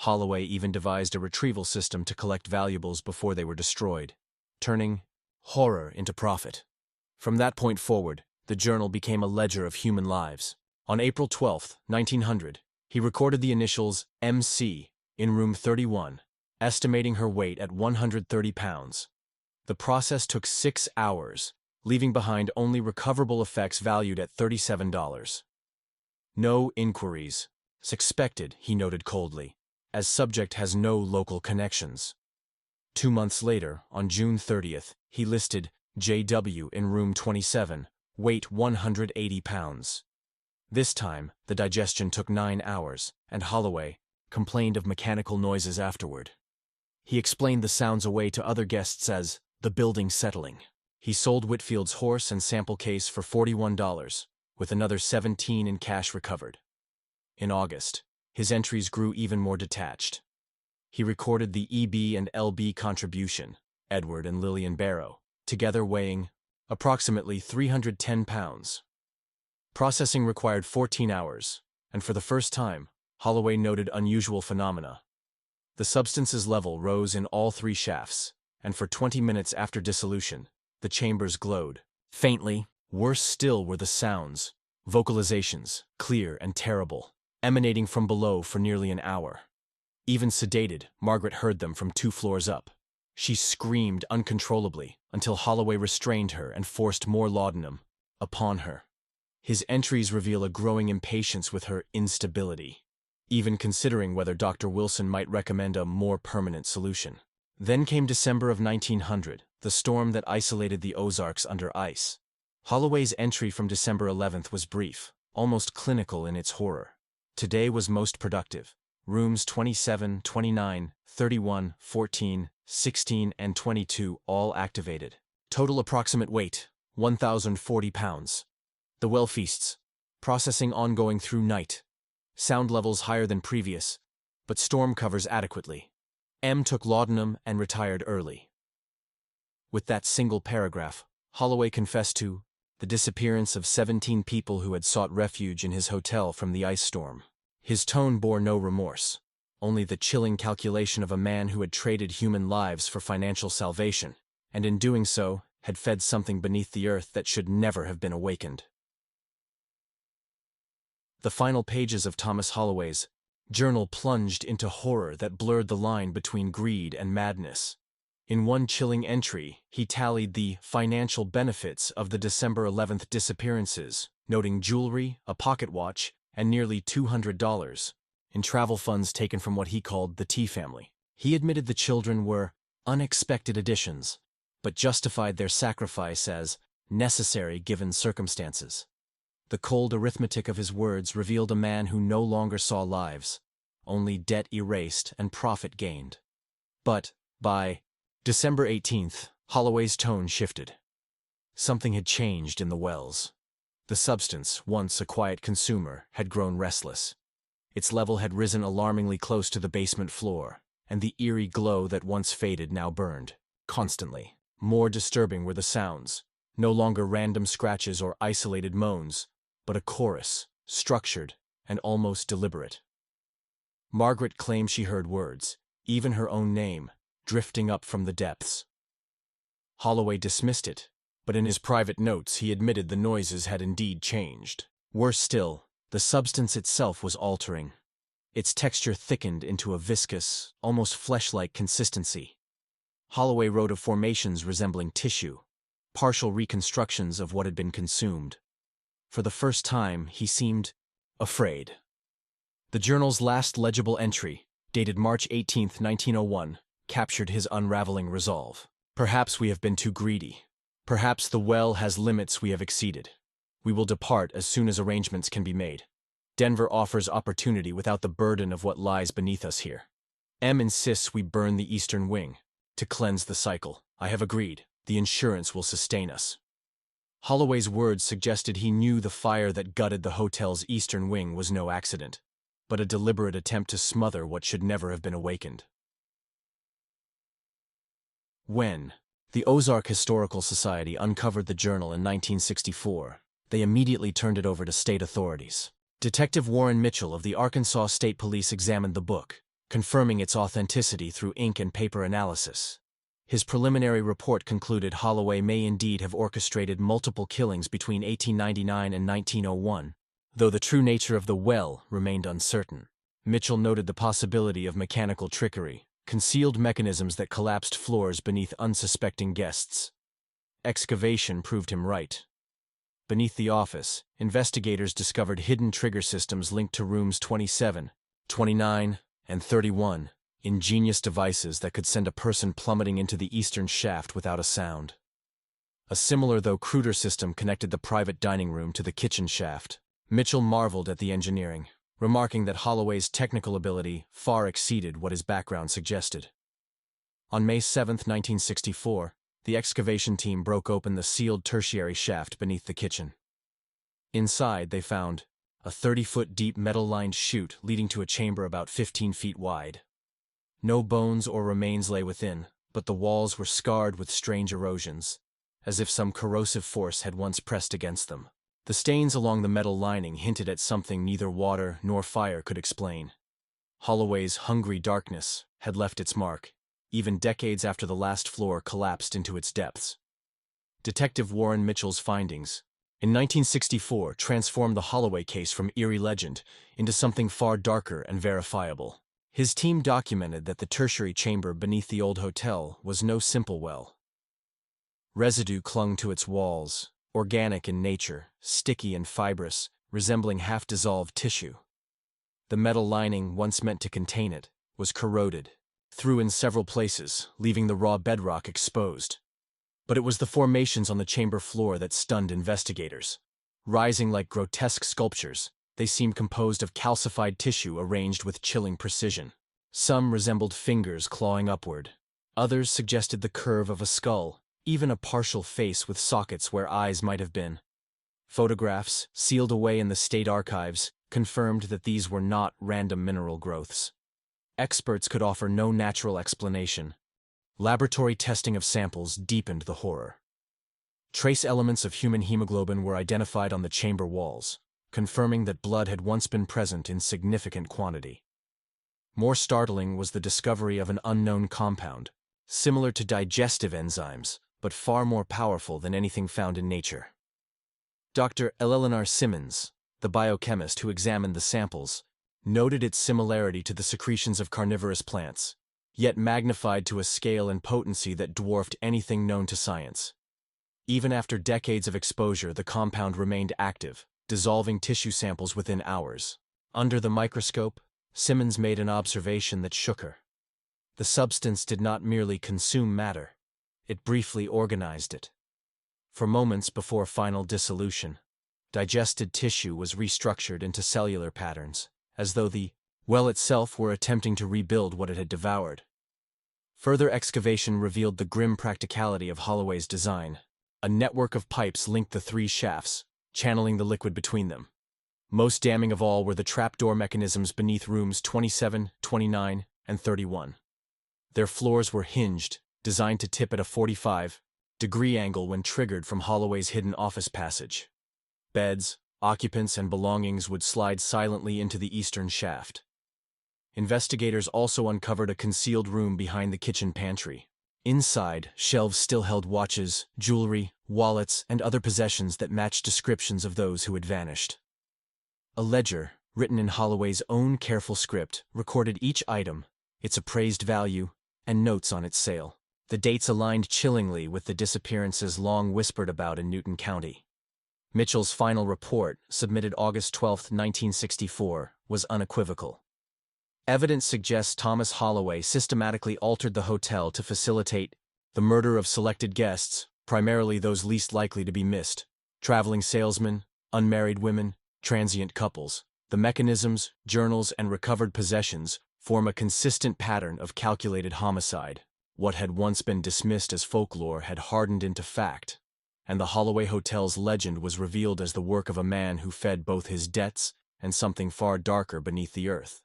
Holloway even devised a retrieval system to collect valuables before they were destroyed, turning horror into profit. From that point forward, the journal became a ledger of human lives. On April 12, 1900, he recorded the initials MC in room 31, estimating her weight at 130 pounds. The process took 6 hours, leaving behind only recoverable effects valued at $37. No inquiries. Expected, he noted coldly, as subject has no local connections. 2 months later, on June 30th, he listed JW in room 27, weight 180 pounds. This time, the digestion took 9 hours, and Holloway complained of mechanical noises afterward. He explained the sounds away to other guests as the building settling. He sold Whitfield's horse and sample case for $41, with another $17 in cash recovered. In August, his entries grew even more detached. He recorded the EB and LB contribution, Edward and Lillian Barrow, together weighing approximately 310 pounds. Processing required 14 hours, and for the first time, Holloway noted unusual phenomena. The substance's level rose in all 3 shafts, and for 20 minutes after dissolution, the chambers glowed. Faintly, worse still were the sounds, vocalizations, clear and terrible, emanating from below for nearly an hour. Even sedated, Margaret heard them from 2 floors up. She screamed uncontrollably until Holloway restrained her and forced more laudanum upon her. His entries reveal a growing impatience with her instability, even considering whether Dr. Wilson might recommend a more permanent solution. Then came December of 1900, the storm that isolated the Ozarks under ice. Holloway's entry from December 11th was brief, almost clinical in its horror. Today was most productive. Rooms 27, 29, 31, 14, 16, and 22 all activated. Total approximate weight, 1,040 pounds. The well feasts. Processing ongoing through night. Sound levels higher than previous, but storm covers adequately. M took laudanum and retired early. With that single paragraph, Holloway confessed to the disappearance of 17 people who had sought refuge in his hotel from the ice storm. His tone bore no remorse, only the chilling calculation of a man who had traded human lives for financial salvation, and in doing so, had fed something beneath the earth that should never have been awakened. The final pages of Thomas Holloway's journal plunged into horror that blurred the line between greed and madness. In one chilling entry, he tallied the financial benefits of the December 11th disappearances, noting jewelry, a pocket watch, and nearly $200 in travel funds taken from what he called the T family. He admitted the children were unexpected additions, but justified their sacrifice as necessary given circumstances. The cold arithmetic of his words revealed a man who no longer saw lives, only debt erased and profit gained. But, by December 18th, Holloway's tone shifted. Something had changed in the wells. The substance, once a quiet consumer, had grown restless. Its level had risen alarmingly close to the basement floor, and the eerie glow that once faded now burned, constantly. More disturbing were the sounds, no longer random scratches or isolated moans, but a chorus, structured and almost deliberate. Margaret claimed she heard words, even her own name, drifting up from the depths. Holloway dismissed it, but in his private notes he admitted the noises had indeed changed. Worse still, the substance itself was altering. Its texture thickened into a viscous, almost flesh-like consistency. Holloway wrote of formations resembling tissue, partial reconstructions of what had been consumed. For the first time, he seemed afraid. The journal's last legible entry, dated March 18, 1901, captured his unraveling resolve. Perhaps we have been too greedy. Perhaps the well has limits we have exceeded. We will depart as soon as arrangements can be made. Denver offers opportunity without the burden of what lies beneath us here. M insists we burn the eastern wing, to cleanse the cycle. I have agreed. The insurance will sustain us. Holloway's words suggested he knew the fire that gutted the hotel's eastern wing was no accident, but a deliberate attempt to smother what should never have been awakened. When the Ozark Historical Society uncovered the journal in 1964, they immediately turned it over to state authorities. Detective Warren Mitchell of the Arkansas State Police examined the book, confirming its authenticity through ink and paper analysis. His preliminary report concluded Holloway may indeed have orchestrated multiple killings between 1899 and 1901, though the true nature of the well remained uncertain. Mitchell noted the possibility of mechanical trickery, concealed mechanisms that collapsed floors beneath unsuspecting guests. Excavation proved him right. Beneath the office, investigators discovered hidden trigger systems linked to rooms 27, 29, and 31. Ingenious devices that could send a person plummeting into the eastern shaft without a sound. A similar though cruder system connected the private dining room to the kitchen shaft. Mitchell marveled at the engineering, remarking that Holloway's technical ability far exceeded what his background suggested. On May 7, 1964, the excavation team broke open the sealed tertiary shaft beneath the kitchen. Inside, they found a 30-foot deep metal-lined chute leading to a chamber about 15 feet wide. No bones or remains lay within, but the walls were scarred with strange erosions, as if some corrosive force had once pressed against them. The stains along the metal lining hinted at something neither water nor fire could explain. Holloway's hungry darkness had left its mark, even decades after the last floor collapsed into its depths. Detective Warren Mitchell's findings, in 1964, transformed the Holloway case from eerie legend into something far darker and verifiable. His team documented that the tertiary chamber beneath the old hotel was no simple well. Residue clung to its walls, organic in nature, sticky and fibrous, resembling half-dissolved tissue. The metal lining, once meant to contain it, was corroded, through in several places, leaving the raw bedrock exposed. But it was the formations on the chamber floor that stunned investigators. Rising like grotesque sculptures, they seemed composed of calcified tissue arranged with chilling precision. Some resembled fingers clawing upward. Others suggested the curve of a skull, even a partial face with sockets where eyes might have been. Photographs, sealed away in the state archives, confirmed that these were not random mineral growths. Experts could offer no natural explanation. Laboratory testing of samples deepened the horror. Trace elements of human hemoglobin were identified on the chamber walls, confirming that blood had once been present in significant quantity. More startling was the discovery of an unknown compound, similar to digestive enzymes, but far more powerful than anything found in nature. Dr. Eleanor Simmons, the biochemist who examined the samples, noted its similarity to the secretions of carnivorous plants, yet magnified to a scale and potency that dwarfed anything known to science. Even after decades of exposure, the compound remained active, dissolving tissue samples within hours. Under the microscope, Simmons made an observation that shook her. The substance did not merely consume matter, it briefly organized it. For moments before final dissolution, digested tissue was restructured into cellular patterns, as though the well itself were attempting to rebuild what it had devoured. Further excavation revealed the grim practicality of Holloway's design. A network of pipes linked the three shafts, channeling the liquid between them. Most damning of all were the trapdoor mechanisms beneath rooms 27, 29, and 31. Their floors were hinged, designed to tip at a 45-degree angle when triggered from Holloway's hidden office passage. Beds, occupants, and belongings would slide silently into the eastern shaft. Investigators also uncovered a concealed room behind the kitchen pantry. Inside, shelves still held watches, jewelry, wallets, and other possessions that matched descriptions of those who had vanished. A ledger, written in Holloway's own careful script, recorded each item, its appraised value, and notes on its sale. The dates aligned chillingly with the disappearances long whispered about in Newton County. Mitchell's final report, submitted August 12, 1964, was unequivocal. Evidence suggests Thomas Holloway systematically altered the hotel to facilitate the murder of selected guests, primarily those least likely to be missed: traveling salesmen, unmarried women, transient couples. The mechanisms, journals, and recovered possessions form a consistent pattern of calculated homicide. What had once been dismissed as folklore had hardened into fact, and the Holloway Hotel's legend was revealed as the work of a man who fed both his debts and something far darker beneath the earth.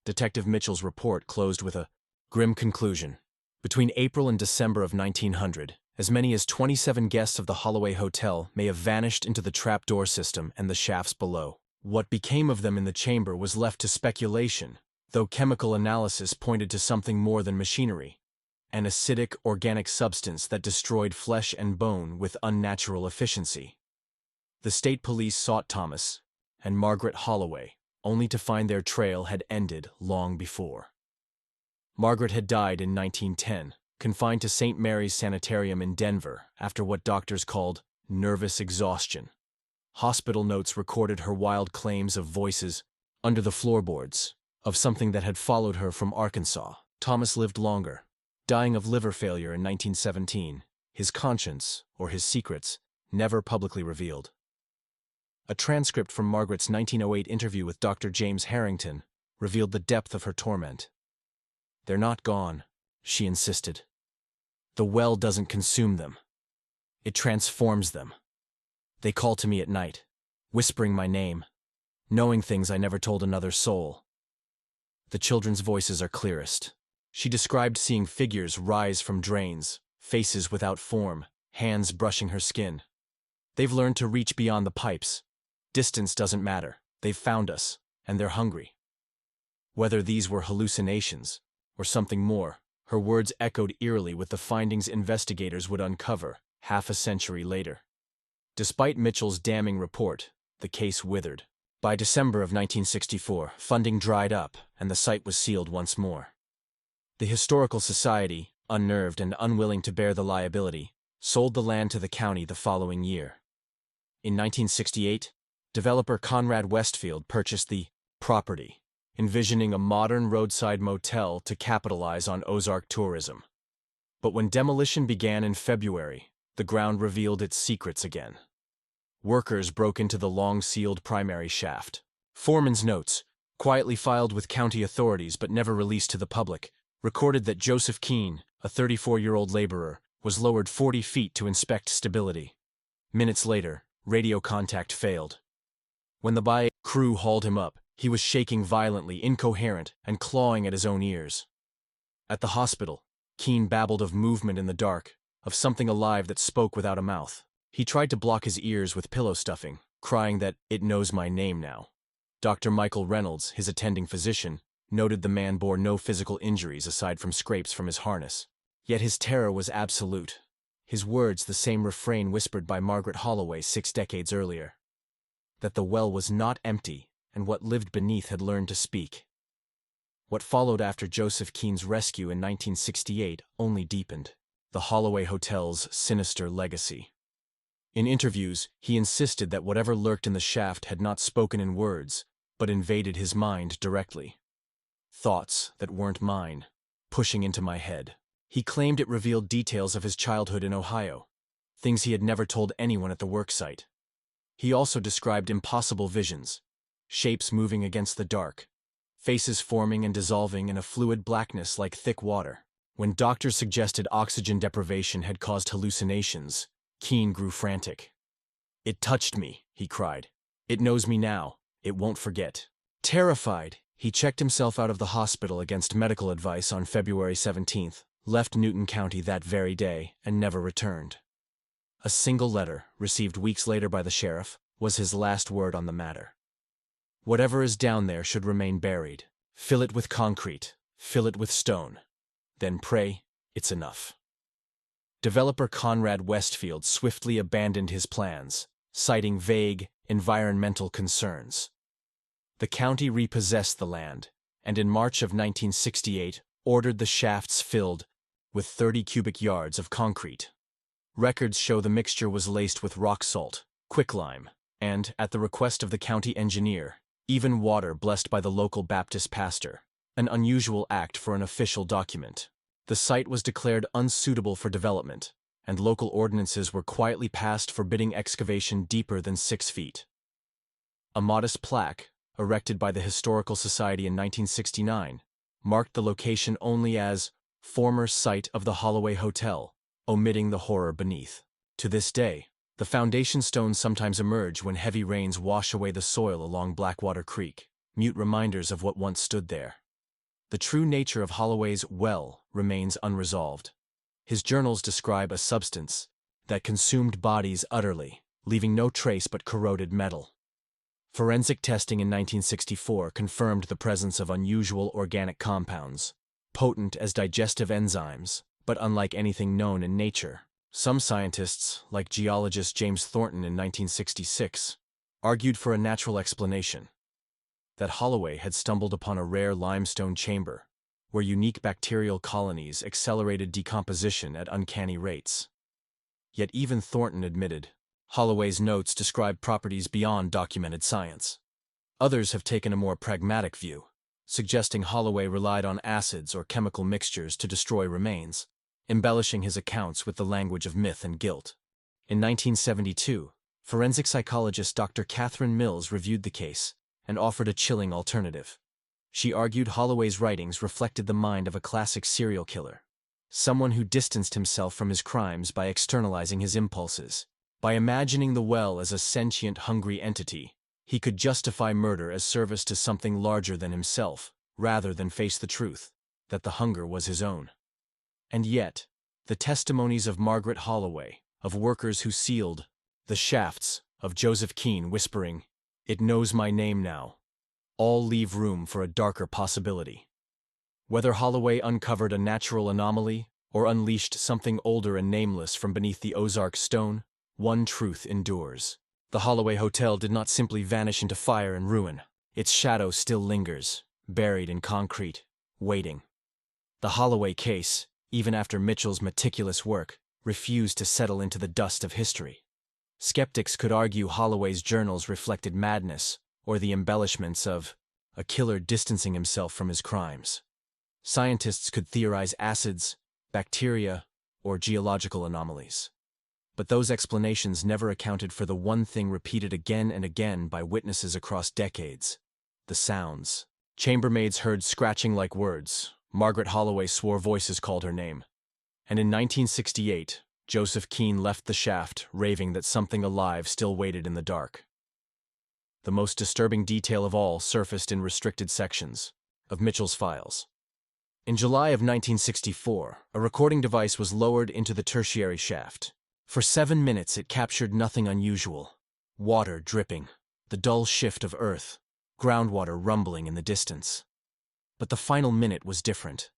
Detective Mitchell's report closed with a grim conclusion. Between April and December of 1900, as many as 27 guests of the Holloway Hotel may have vanished into the trapdoor system and the shafts below. What became of them in the chamber was left to speculation, though chemical analysis pointed to something more than machinery: an acidic organic substance that destroyed flesh and bone with unnatural efficiency. The state police sought Thomas and Margaret Holloway, only to find their trail had ended long before. Margaret had died in 1910, confined to St. Mary's Sanitarium in Denver after what doctors called nervous exhaustion. Hospital notes recorded her wild claims of voices under the floorboards, of something that had followed her from Arkansas. Thomas lived longer, dying of liver failure in 1917, his conscience, or his secrets, never publicly revealed. A transcript from Margaret's 1908 interview with Dr. James Harrington revealed the depth of her torment. "They're not gone," she insisted. "The well doesn't consume them. It transforms them. They call to me at night, whispering my name, knowing things I never told another soul." The children's voices are clearest. She described seeing figures rise from drains, faces without form, hands brushing her skin. "They've learned to reach beyond the pipes. Distance doesn't matter. They've found us, and they're hungry." Whether these were hallucinations or something more, her words echoed eerily with the findings investigators would uncover half a century later. Despite Mitchell's damning report, the case withered. By December of 1964, funding dried up, and the site was sealed once more. The Historical Society, unnerved and unwilling to bear the liability, sold the land to the county the following year. In 1968, developer Conrad Westfield purchased the property, envisioning a modern roadside motel to capitalize on Ozark tourism. But when demolition began in February, the ground revealed its secrets again. Workers broke into the long-sealed primary shaft. Foreman's notes, quietly filed with county authorities but never released to the public, recorded that Joseph Keene, a 34-year-old laborer, was lowered 40 feet to inspect stability. Minutes later, radio contact failed. When the BI crew hauled him up, he was shaking violently, incoherent, and clawing at his own ears. At the hospital, Keene babbled of movement in the dark, of something alive that spoke without a mouth. He tried to block his ears with pillow stuffing, crying that it knows my name now. Dr. Michael Reynolds, his attending physician, noted the man bore no physical injuries aside from scrapes from his harness. Yet his terror was absolute. His words the same refrain whispered by Margaret Holloway 6 decades earlier. That the well was not empty, and what lived beneath had learned to speak. What followed after Joseph Keene's rescue in 1968 only deepened the Holloway Hotel's sinister legacy. In interviews, he insisted that whatever lurked in the shaft had not spoken in words, but invaded his mind directly. Thoughts that weren't mine, pushing into my head. He claimed it revealed details of his childhood in Ohio, things he had never told anyone at the worksite. He also described impossible visions, shapes moving against the dark, faces forming and dissolving in a fluid blackness like thick water. When doctors suggested oxygen deprivation had caused hallucinations, Keene grew frantic. "It touched me," he cried. "It knows me now. It won't forget." Terrified, he checked himself out of the hospital against medical advice on February 17th, left Newton County that very day, and never returned. A single letter, received weeks later by the sheriff, was his last word on the matter. "Whatever is down there should remain buried. Fill it with concrete, fill it with stone. Then pray it's enough." Developer Conrad Westfield swiftly abandoned his plans, citing vague, environmental concerns. The county repossessed the land, and in March of 1968 ordered the shafts filled with 30 cubic yards of concrete. Records show the mixture was laced with rock salt, quicklime, and, at the request of the county engineer, even water blessed by the local Baptist pastor, an unusual act for an official document. The site was declared unsuitable for development, and local ordinances were quietly passed forbidding excavation deeper than 6 feet. A modest plaque, erected by the Historical Society in 1969, marked the location only as former site of the Holloway Hotel, omitting the horror beneath. To this day, the foundation stones sometimes emerge when heavy rains wash away the soil along Blackwater Creek, mute reminders of what once stood there. The true nature of Holloway's well remains unresolved. His journals describe a substance that consumed bodies utterly, leaving no trace but corroded metal. Forensic testing in 1964 confirmed the presence of unusual organic compounds, potent as digestive enzymes, but unlike anything known in nature. Some scientists, like geologist James Thornton in 1966, argued for a natural explanation: that Holloway had stumbled upon a rare limestone chamber, where unique bacterial colonies accelerated decomposition at uncanny rates. Yet even Thornton admitted, Holloway's notes describe properties beyond documented science. Others have taken a more pragmatic view, suggesting Holloway relied on acids or chemical mixtures to destroy remains, embellishing his accounts with the language of myth and guilt. In 1972, forensic psychologist Dr. Catherine Mills reviewed the case and offered a chilling alternative. She argued Holloway's writings reflected the mind of a classic serial killer, someone who distanced himself from his crimes by externalizing his impulses. By imagining the well as a sentient, hungry entity, he could justify murder as service to something larger than himself, rather than face the truth that the hunger was his own. And yet, the testimonies of Margaret Holloway, of workers who sealed the shafts, of Joseph Keene whispering, "It knows my name now," all leave room for a darker possibility. Whether Holloway uncovered a natural anomaly or unleashed something older and nameless from beneath the Ozark stone, one truth endures. The Holloway Hotel did not simply vanish into fire and ruin. Its shadow still lingers, buried in concrete, waiting. The Holloway case, even after Mitchell's meticulous work, refused to settle into the dust of history. Skeptics could argue Holloway's journals reflected madness, or the embellishments of a killer distancing himself from his crimes. Scientists could theorize acids, bacteria, or geological anomalies. But those explanations never accounted for the one thing repeated again and again by witnesses across decades: the sounds. Chambermaids heard scratching like words. Margaret Holloway swore voices called her name. And in 1968, Joseph Keene left the shaft, raving that something alive still waited in the dark. The most disturbing detail of all surfaced in restricted sections of Mitchell's files. In July of 1964, a recording device was lowered into the tertiary shaft. For 7 minutes it captured nothing unusual. Water dripping, the dull shift of earth, groundwater rumbling in the distance. But the final minute was different.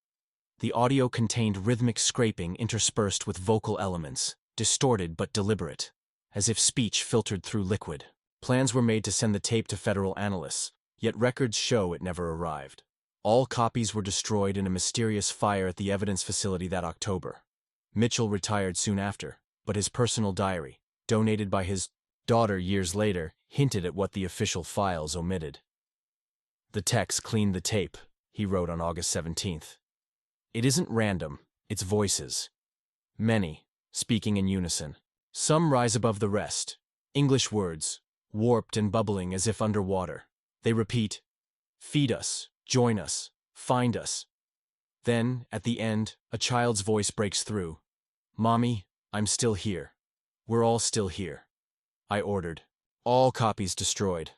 The audio contained rhythmic scraping interspersed with vocal elements, distorted but deliberate, as if speech filtered through liquid. Plans were made to send the tape to federal analysts, yet records show it never arrived. All copies were destroyed in a mysterious fire at the evidence facility that October. Mitchell retired soon after, but his personal diary, donated by his daughter years later, hinted at what the official files omitted. "The text cleaned the tape," he wrote on August 17th. "It isn't random, it's voices. Many, speaking in unison. Some rise above the rest. English words, warped and bubbling as if underwater. They repeat, 'Feed us, join us, find us.' Then, at the end, a child's voice breaks through. 'Mommy, I'm still here. We're all still here.' I ordered. All copies destroyed.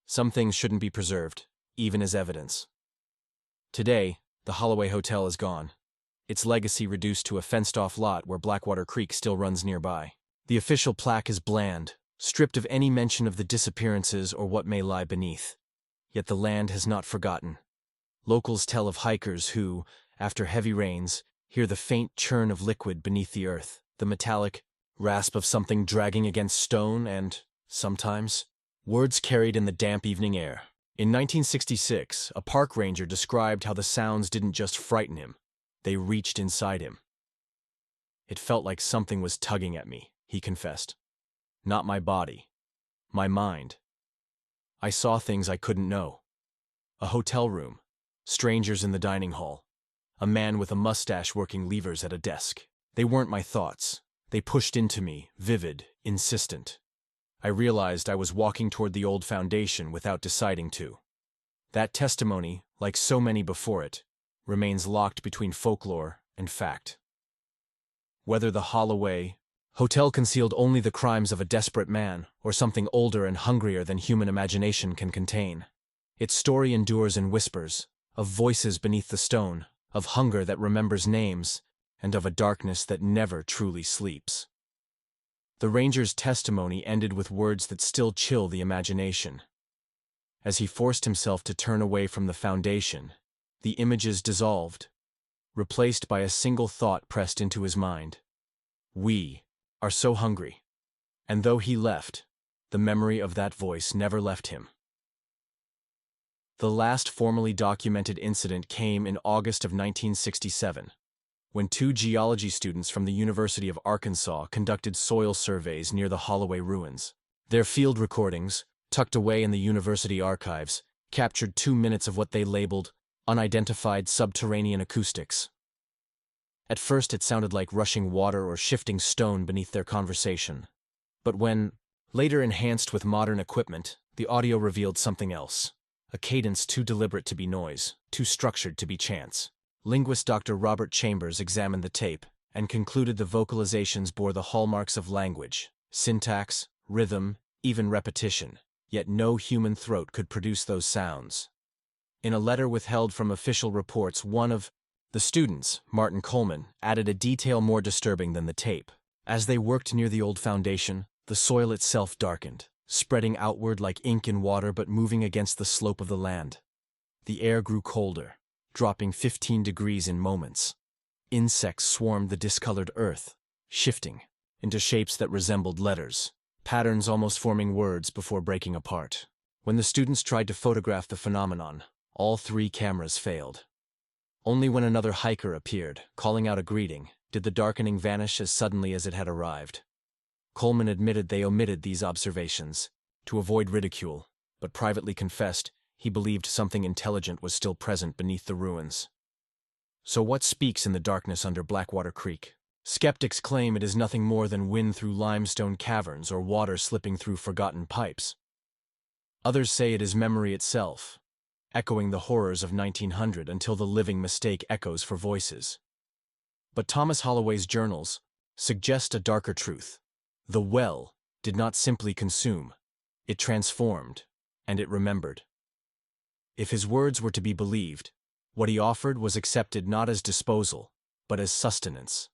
Some things shouldn't be preserved, even as evidence." Today, the Holloway Hotel is gone. Its legacy reduced to a fenced-off lot where Blackwater Creek still runs nearby. The official plaque is bland, stripped of any mention of the disappearances or what may lie beneath. Yet the land has not forgotten. Locals tell of hikers who, after heavy rains, hear the faint churn of liquid beneath the earth, the metallic rasp of something dragging against stone, and, sometimes, words carried in the damp evening air. In 1966, a park ranger described how the sounds didn't just frighten him, they reached inside him. "It felt like something was tugging at me," he confessed. "Not my body, my mind. I saw things I couldn't know. A hotel room, strangers in the dining hall, a man with a mustache working levers at a desk. They weren't my thoughts. They pushed into me, vivid, insistent. I realized I was walking toward the old foundation without deciding to." That testimony, like so many before it, remains locked between folklore and fact. Whether the Holloway Hotel concealed only the crimes of a desperate man or something older and hungrier than human imagination can contain, its story endures in whispers, of voices beneath the stone, of hunger that remembers names, and of a darkness that never truly sleeps. The ranger's testimony ended with words that still chill the imagination. As he forced himself to turn away from the foundation, the images dissolved, replaced by a single thought pressed into his mind. "We are so hungry." And though he left, the memory of that voice never left him. The last formally documented incident came in August of 1967, when 2 geology students from the University of Arkansas conducted soil surveys near the Holloway ruins. Their field recordings, tucked away in the university archives, captured 2 minutes of what they labeled unidentified subterranean acoustics. At first it sounded like rushing water or shifting stone beneath their conversation. But when, later enhanced with modern equipment, the audio revealed something else. A cadence too deliberate to be noise, too structured to be chance. Linguist Dr. Robert Chambers examined the tape and concluded the vocalizations bore the hallmarks of language, syntax, rhythm, even repetition, yet no human throat could produce those sounds. In a letter withheld from official reports, one of the students, Martin Coleman, added a detail more disturbing than the tape. As they worked near the old foundation, the soil itself darkened, spreading outward like ink in water but moving against the slope of the land. The air grew colder, dropping 15 degrees in moments. Insects swarmed the discolored earth, shifting into shapes that resembled letters, patterns almost forming words before breaking apart. When the students tried to photograph the phenomenon, all 3 cameras failed. Only when another hiker appeared, calling out a greeting, did the darkening vanish as suddenly as it had arrived. Coleman admitted they omitted these observations to avoid ridicule, but privately confessed he believed something intelligent was still present beneath the ruins. So what speaks in the darkness under Blackwater Creek? Skeptics claim it is nothing more than wind through limestone caverns or water slipping through forgotten pipes. Others say it is memory itself, echoing the horrors of 1900 until the living mistake echoes for voices. But Thomas Holloway's journals suggest a darker truth. The well did not simply consume, it transformed, and it remembered. If his words were to be believed, what he offered was accepted not as disposal, but as sustenance.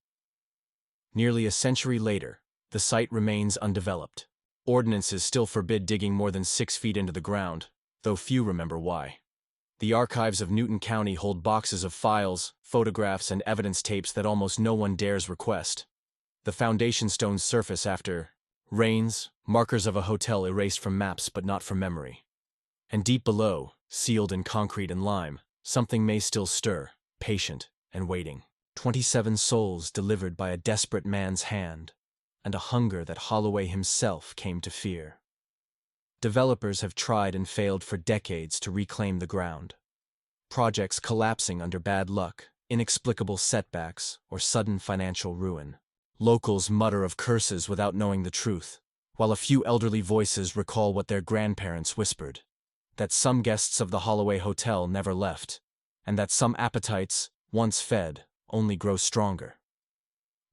Nearly a century later, the site remains undeveloped. Ordinances still forbid digging more than 6 feet into the ground, though few remember why. The archives of Newton County hold boxes of files, photographs, and evidence tapes that almost no one dares request. The foundation stones surface after rains, markers of a hotel erased from maps but not from memory. And deep below, sealed in concrete and lime, something may still stir, patient and waiting. 27 souls delivered by a desperate man's hand, and a hunger that Holloway himself came to fear. Developers have tried and failed for decades to reclaim the ground. Projects collapsing under bad luck, inexplicable setbacks, or sudden financial ruin. Locals mutter of curses without knowing the truth, while a few elderly voices recall what their grandparents whispered, that some guests of the Holloway Hotel never left, and that some appetites, once fed, only grow stronger.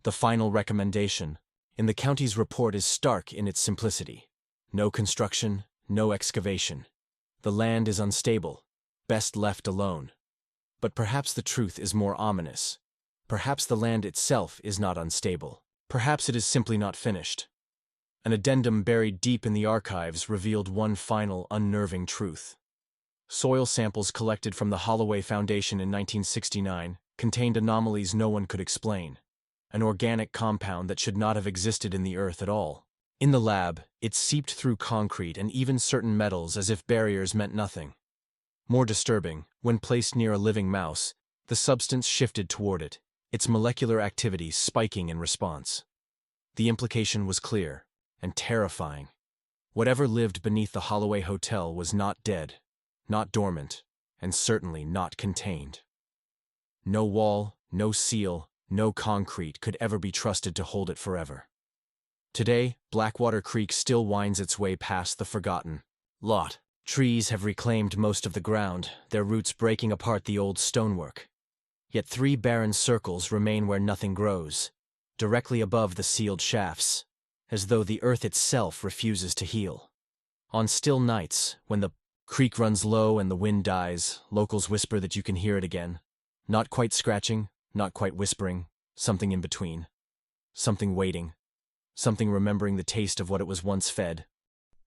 The final recommendation in the county's report is stark in its simplicity. No construction, no excavation. The land is unstable, best left alone. But perhaps the truth is more ominous. Perhaps the land itself is not unstable. Perhaps it is simply not finished. An addendum buried deep in the archives revealed one final, unnerving truth. Soil samples collected from the Holloway Foundation in 1969 contained anomalies no one could explain. An organic compound that should not have existed in the earth at all. In the lab, it seeped through concrete and even certain metals as if barriers meant nothing. More disturbing, when placed near a living mouse, the substance shifted toward it, its molecular activity spiking in response. The implication was clear and terrifying. Whatever lived beneath the Holloway Hotel was not dead, not dormant, and certainly not contained. No wall, no seal, no concrete could ever be trusted to hold it forever. Today, Blackwater Creek still winds its way past the forgotten lot. Trees have reclaimed most of the ground, their roots breaking apart the old stonework. Yet 3 barren circles remain where nothing grows, directly above the sealed shafts, as though the earth itself refuses to heal. On still nights, when the creek runs low and the wind dies, locals whisper that you can hear it again. Not quite scratching, not quite whispering, something in between. Something waiting. Something remembering the taste of what it was once fed.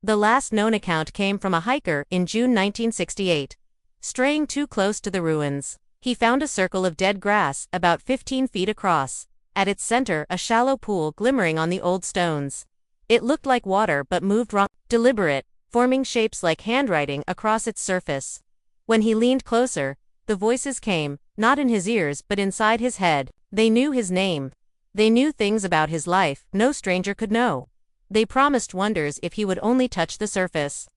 The last known account came from a hiker in June 1968. Straying too close to the ruins, he found a circle of dead grass about 15 feet across. At its center, a shallow pool glimmering on the old stones. It looked like water but moved wrong, deliberate, forming shapes like handwriting across its surface. When he leaned closer, the voices came, not in his ears but inside his head. They knew his name. They knew things about his life no stranger could know. They promised wonders if he would only touch the surface.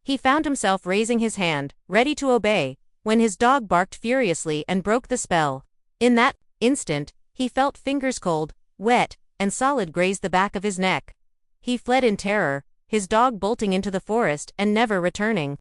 He found himself raising his hand, ready to obey, when his dog barked furiously and broke the spell. In that instant, he felt fingers cold, wet, and solid graze the back of his neck. He fled in terror, his dog bolting into the forest and never returning.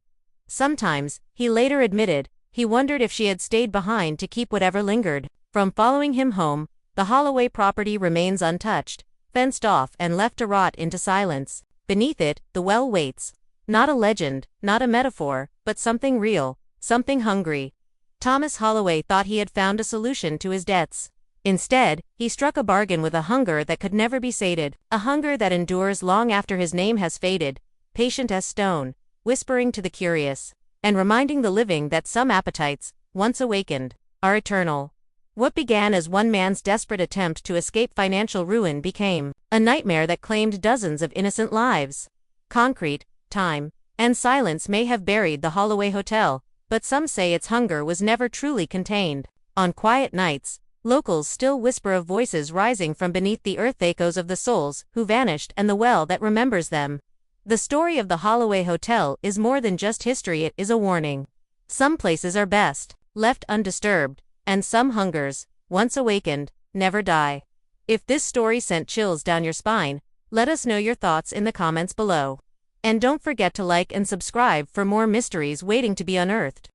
Sometimes, he later admitted, he wondered if she had stayed behind to keep whatever lingered. From following him home, the Holloway property remains untouched, fenced off and left to rot into silence. Beneath it, the well waits. Not a legend, not a metaphor, but something real, something hungry. Thomas Holloway thought he had found a solution to his debts. Instead, he struck a bargain with a hunger that could never be sated, a hunger that endures long after his name has faded, patient as stone, whispering to the curious, and reminding the living that some appetites, once awakened, are eternal. What began as one man's desperate attempt to escape financial ruin became a nightmare that claimed dozens of innocent lives. Concrete, time, and silence may have buried the Holloway Hotel, but some say its hunger was never truly contained. On quiet nights, locals still whisper of voices rising from beneath the earth, echoes of the souls who vanished and the well that remembers them. The story of the Holloway Hotel is more than just history, it is a warning. Some places are best left undisturbed, and some hungers, once awakened, never die. If this story sent chills down your spine, let us know your thoughts in the comments below. And don't forget to like and subscribe for more mysteries waiting to be unearthed.